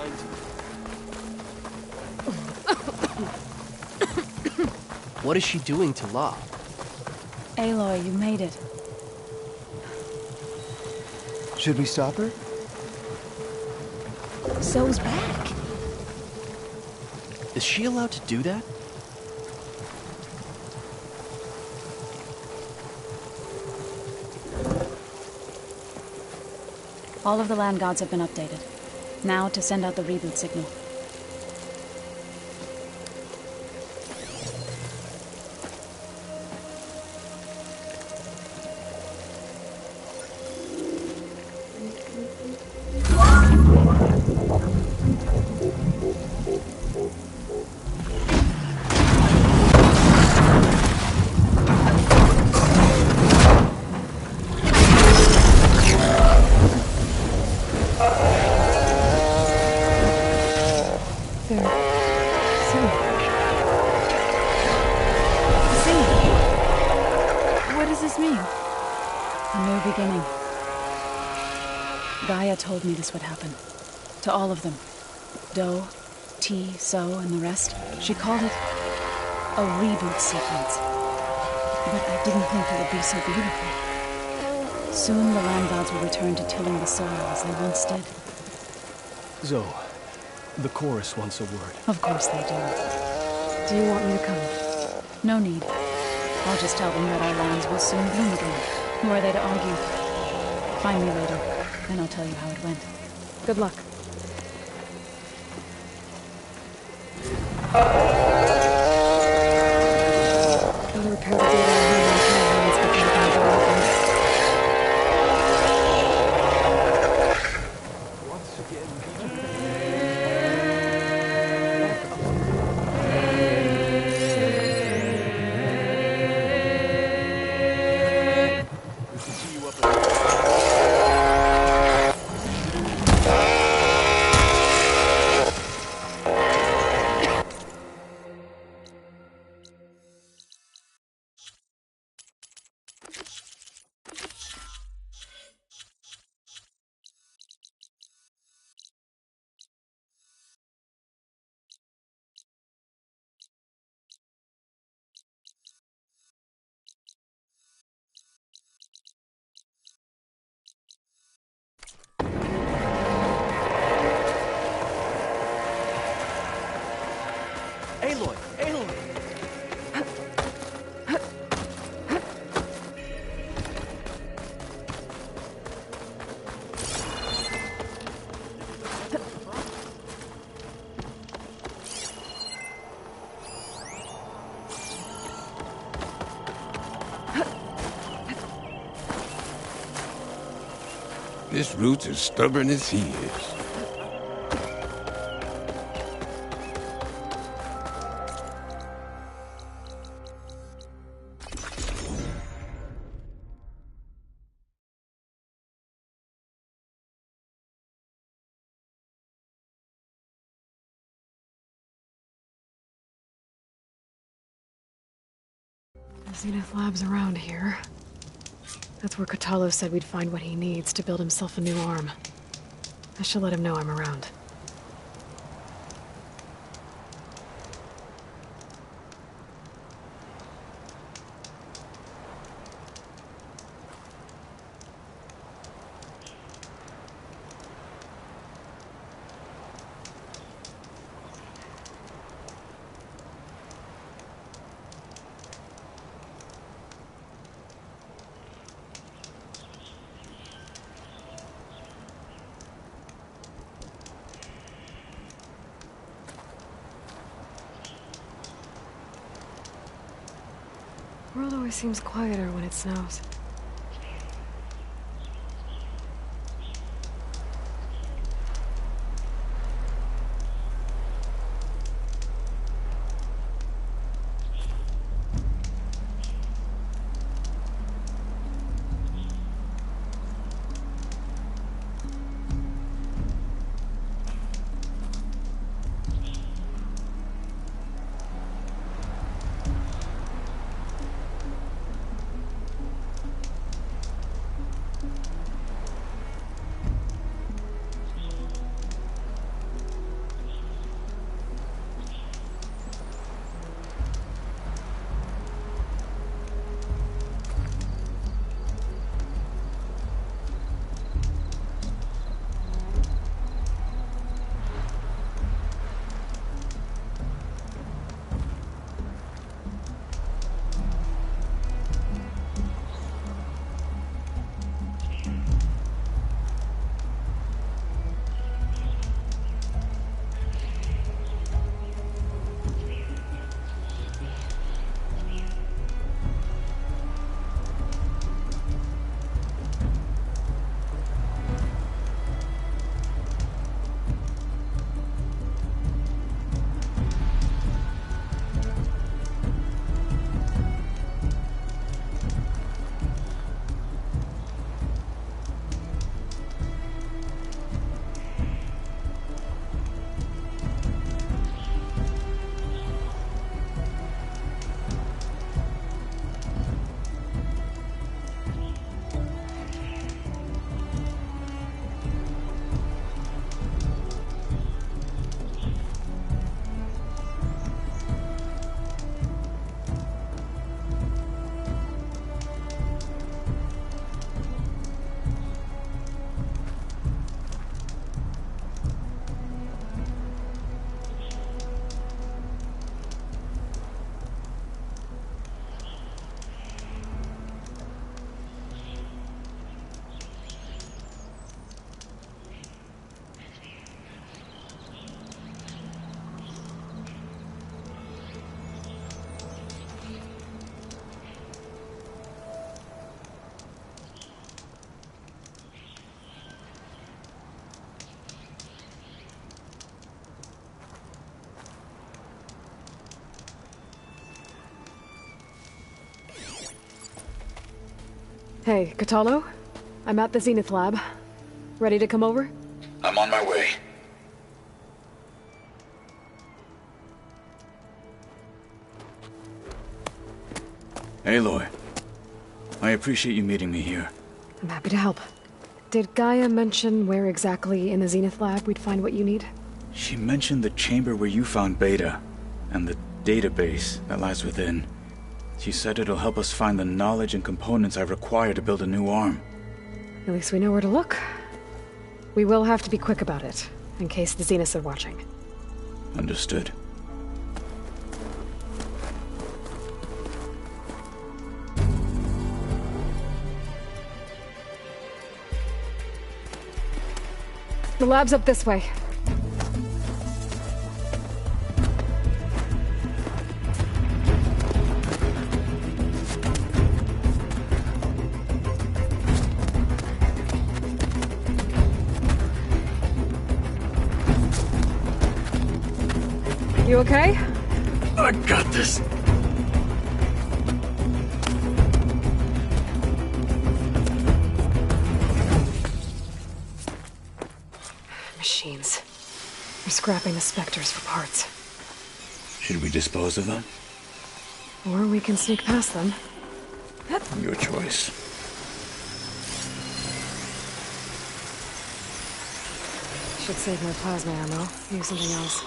mind. What is she doing to La? Aloy, you made it. Should we stop her? Zoe's back. Is she allowed to do that? All of the land gods have been updated. Now to send out the reboot signal. Told me this would happen. To all of them. Doe, T, So, and the rest. She called it a reboot sequence. But I didn't think it would be so beautiful. Soon the land gods will return to tilling the soil as they once did. Zoe, the chorus wants a word. Of course they do. Do you want me to come? No need. I'll just tell them that our lands will soon bloom again. Who are they to argue? Find me later. Then I'll tell you how it went. Good luck. Gotta repair the data on human intelligence before we can go open. Aloy! Aloy! This root's as stubborn as he is. Zenith Lab's around here. That's where Kotallo said we'd find what he needs to build himself a new arm. I should let him know I'm around. The world always seems quieter when it snows. Hey, Catalo? I'm at the Zenith lab. Ready to come over? I'm on my way. Aloy, I appreciate you meeting me here. I'm happy to help. Did Gaia mention where exactly in the Zenith lab we'd find what you need? She mentioned the chamber where you found Beta, and the database that lies within. She said it'll help us find the knowledge and components I require to build a new arm. At least we know where to look. We will have to be quick about it, in case the Zeniths are watching. Understood. The lab's up this way. You okay? I got this. Machines. They're scrapping the Spectres for parts. Should we dispose of them? Or we can sneak past them. Your choice. Should save my plasma ammo. Use something else.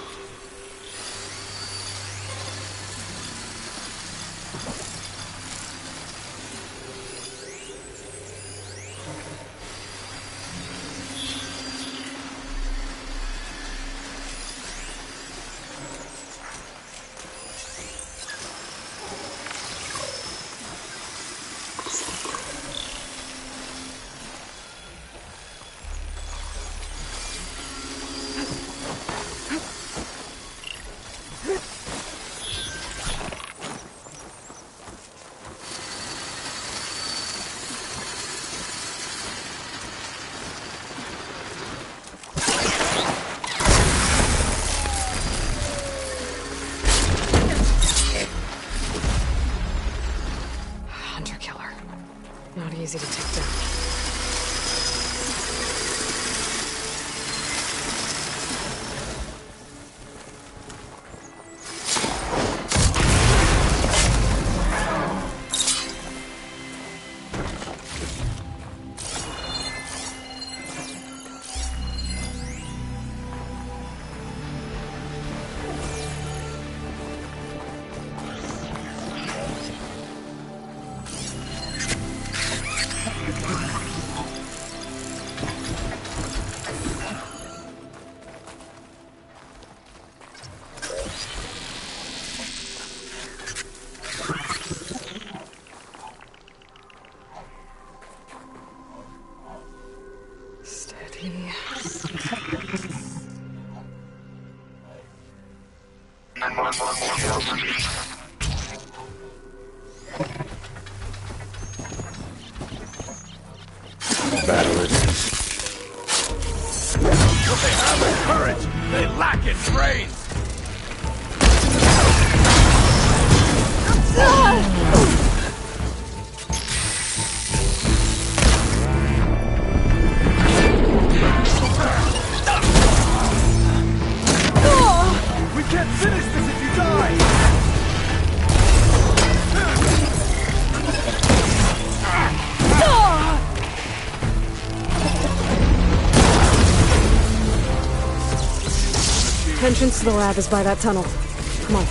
Not easy to take down. Battle it is. What they have is courage, they lack in brains! We can't finish this if you die! Entrance to the lab is by that tunnel. Come on.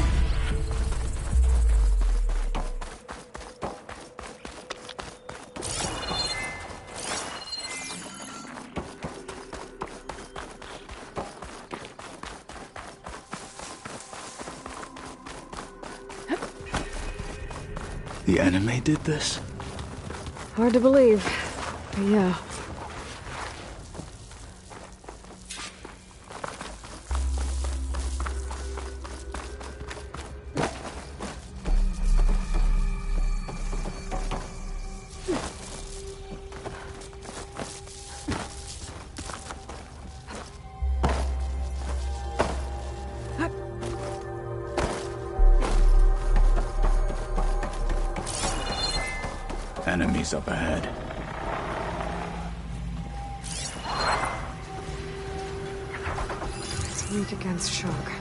The anime did this? Hard to believe, but yeah. She's up ahead. It's weak against shock.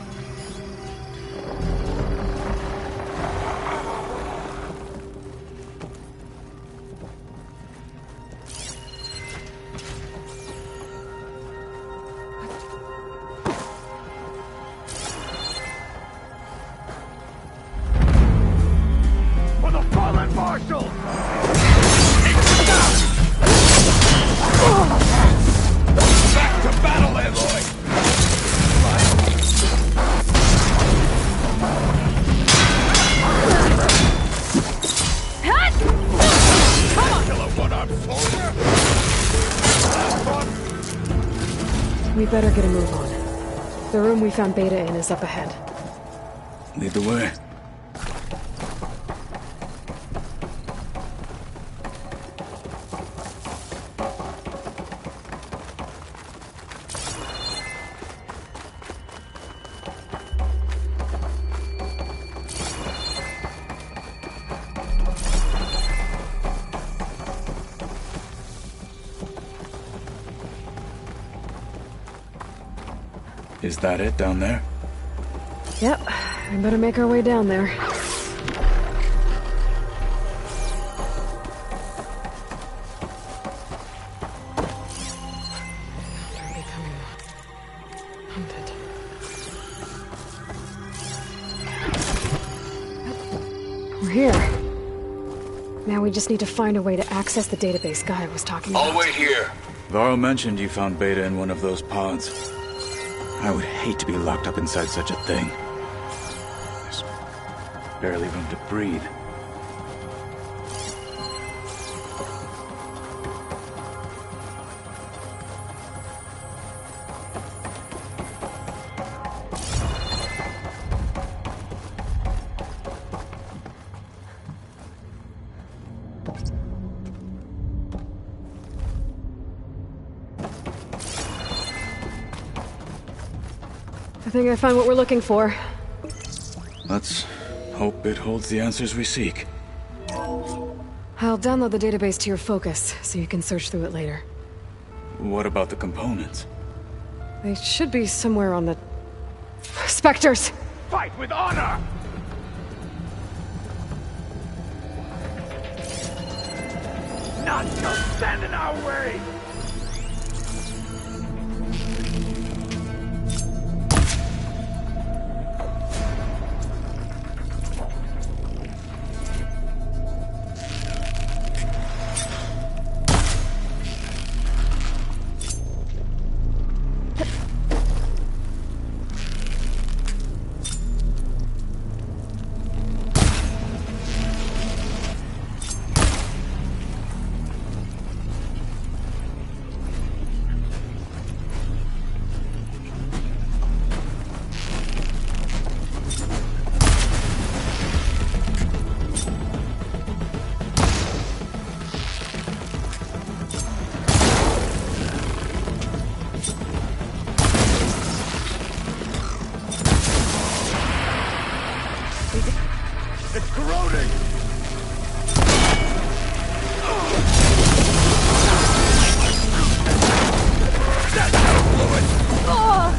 For the fallen marshal! Back to battle, Aloy! Kill a one-armed soldier! We better get a move on. The room we found Beta in is up ahead. Lead the way. Is that it down there? Yep, we better make our way down there. They're becoming hunted. We're here. Now we just need to find a way to access the database Gaia was talking about. I'll wait here. Varl mentioned you found Beta in one of those pods. I would hate to be locked up inside such a thing. There's barely room to breathe. I think I found what we're looking for. Let's hope it holds the answers we seek. I'll download the database to your Focus, so you can search through it later. What about the components? They should be somewhere on the... Spectres! Fight with honor! None shall stand in our way! It's corroding! That's no fluid! Ah!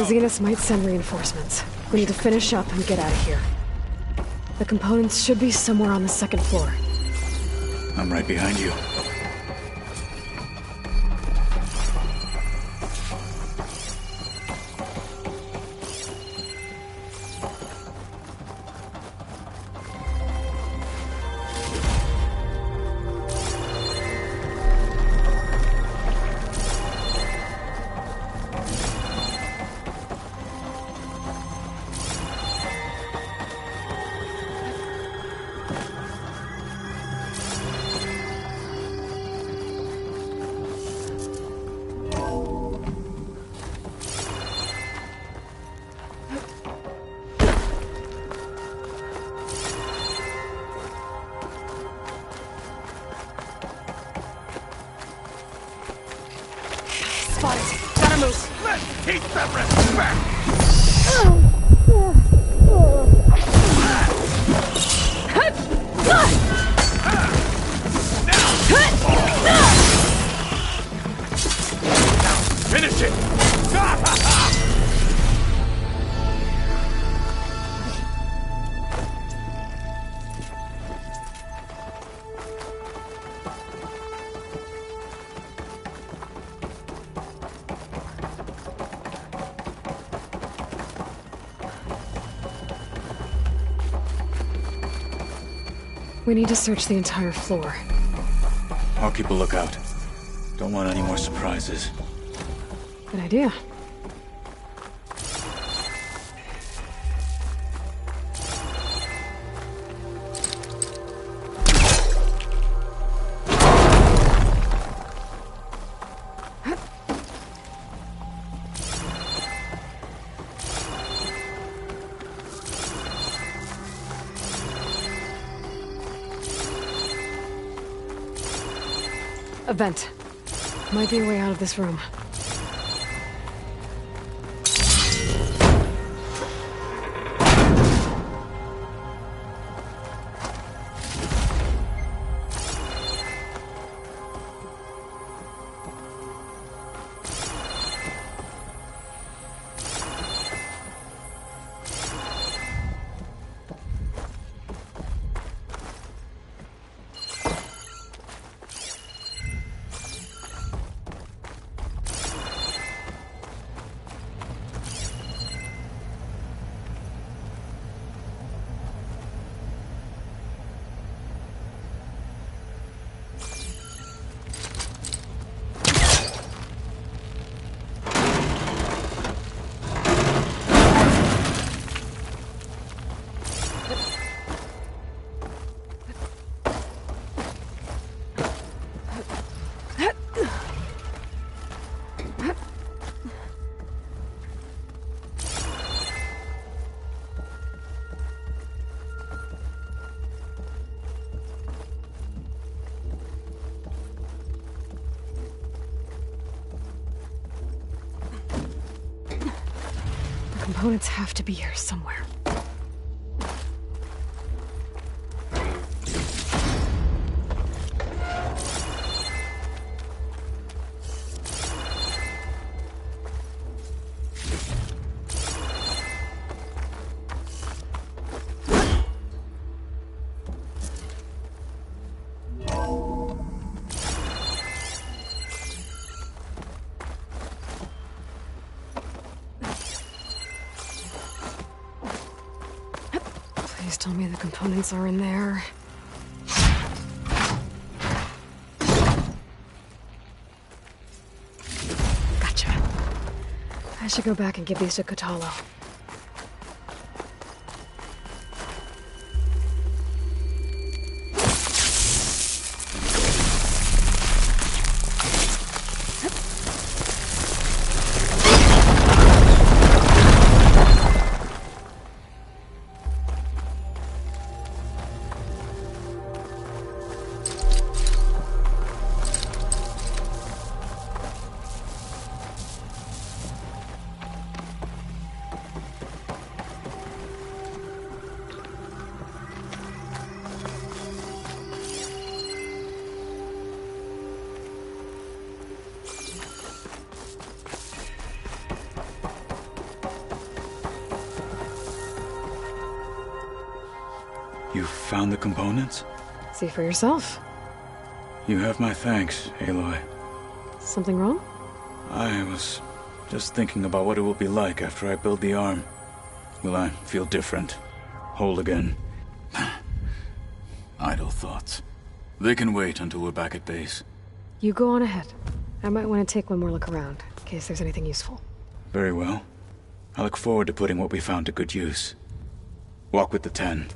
Zenith might send reinforcements. We need to finish up and get out of here. The components should be somewhere on the second floor. I'm right behind you. Gotta move. Let's keep the respect! Finish it! We need to search the entire floor. I'll keep a lookout. Don't want any more surprises. Good idea. A vent. Might be a way out of this room. Components have to be here somewhere. Please tell me the components are in there. Gotcha. I should go back and give these to Kotalo. You found the components? See for yourself. You have my thanks, Aloy. Something wrong? I was just thinking about what it will be like after I build the arm. Will I feel different? Whole again? Idle thoughts. They can wait until we're back at base. You go on ahead. I might want to take one more look around, in case there's anything useful. Very well. I look forward to putting what we found to good use. Walk with the 10.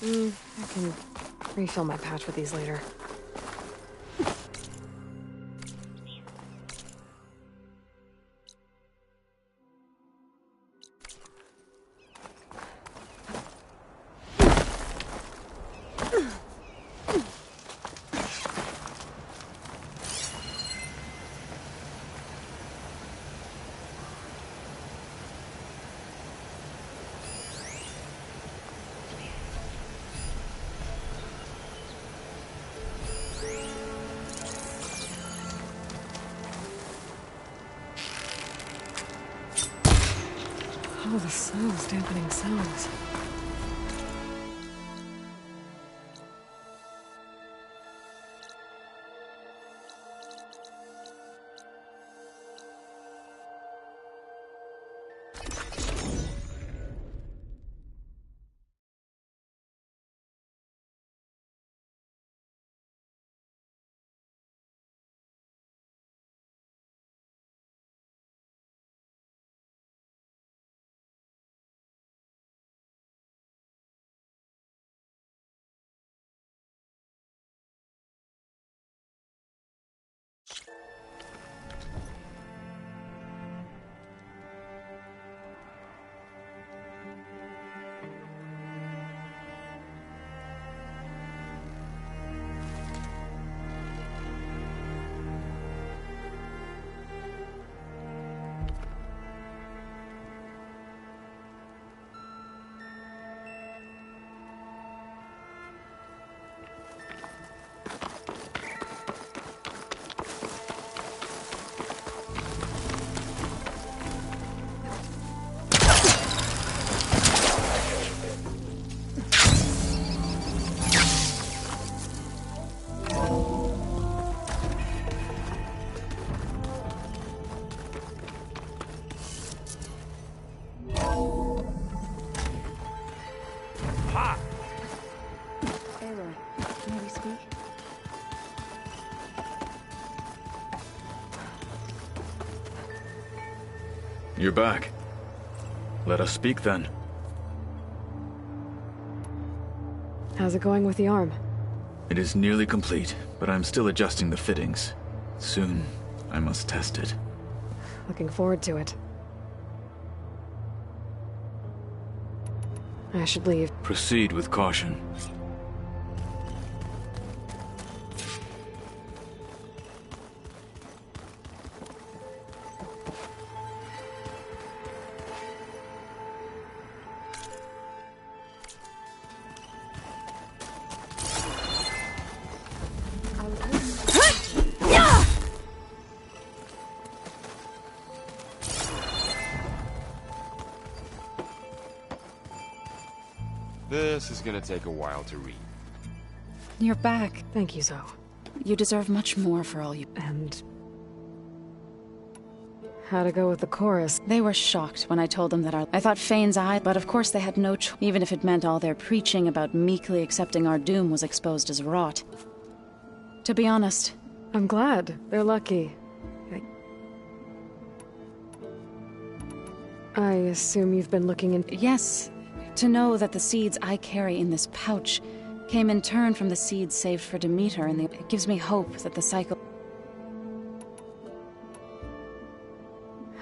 I can refill my pouch with these later. Oh, the cells, dampening cells. You're back. Let us speak then. How's it going with the arm? It is nearly complete, but I'm still adjusting the fittings. Soon, I must test it. Looking forward to it. I should leave. Proceed with caution. This is gonna take a while to read. You're back. Thank you, Zoe. You deserve much more for all you... And... How'd it go with the chorus? They were shocked when I told them that I thought Fane's eye, but of course they had no choice, even if it meant all their preaching about meekly accepting our doom was exposed as rot. To be honest, I'm glad. They're lucky. I assume you've been looking in... Yes. To know that the seeds I carry in this pouch came in turn from the seeds saved for Demeter, and it gives me hope that the cycle...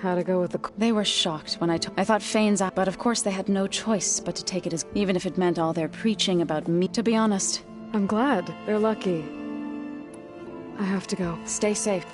How'd it go with the... They were shocked when I thought Fane's eye, but of course they had no choice but to take it as... even if it meant all their preaching about me. To be honest, I'm glad. They're lucky. I have to go. Stay safe.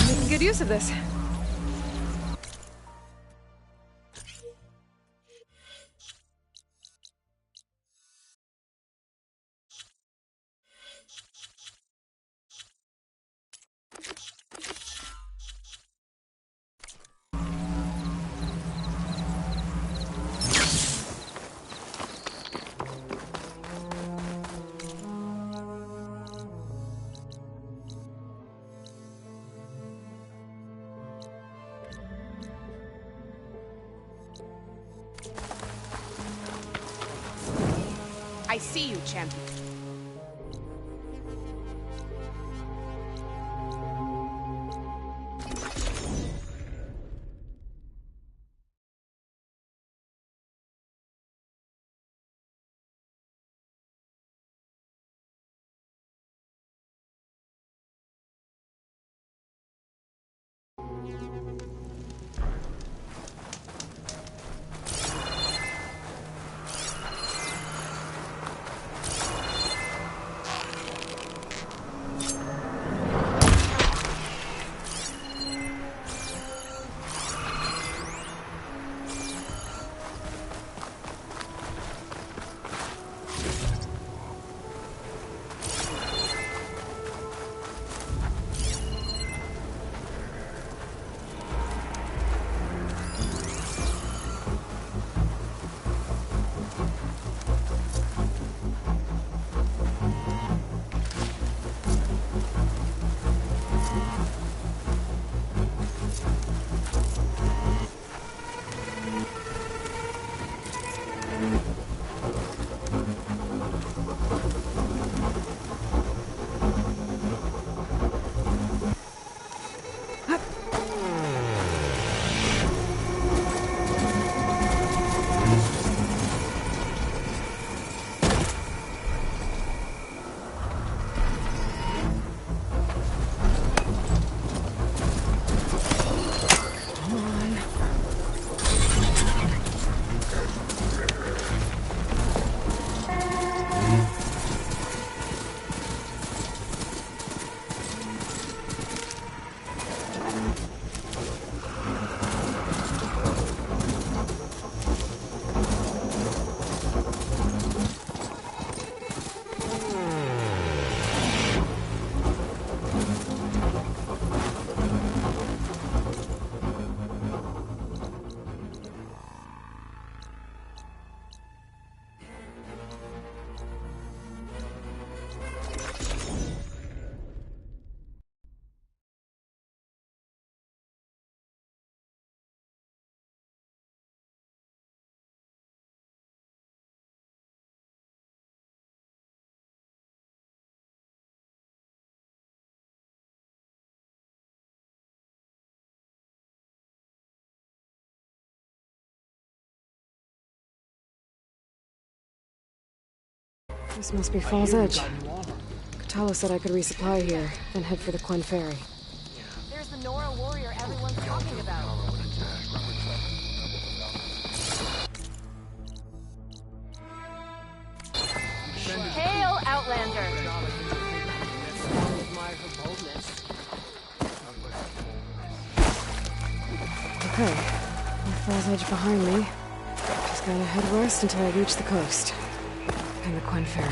Making good use of this. I see you, champion. This must be Fall's Edge. Katalo said I could resupply here, then head for the Quen Ferry. There's the Nora warrior everyone's talking about. Hail, Outlander! Okay, with Fall's Edge behind me, just gotta head west until I reach the coast. And the Quen Ferry.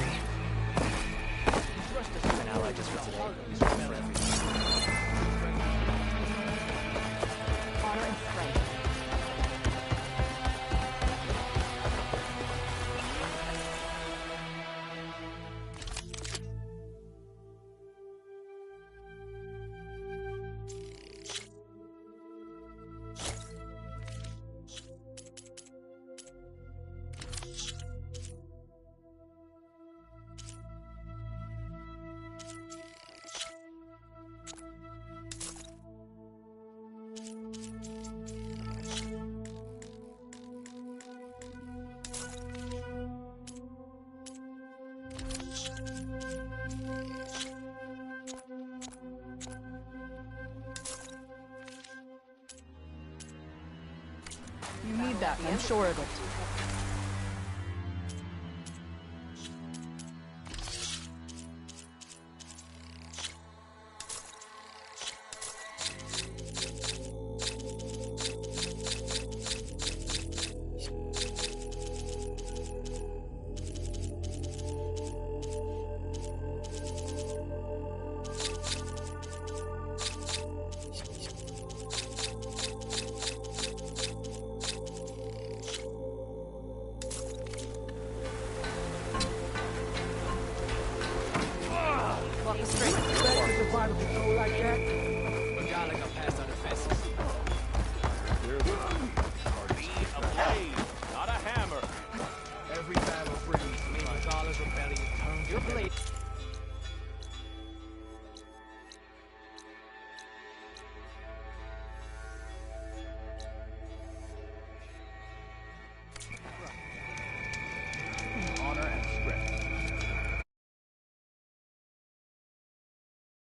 You need that, I'm sure of it. Every battle brings me, regardless of rebellion. Your blade.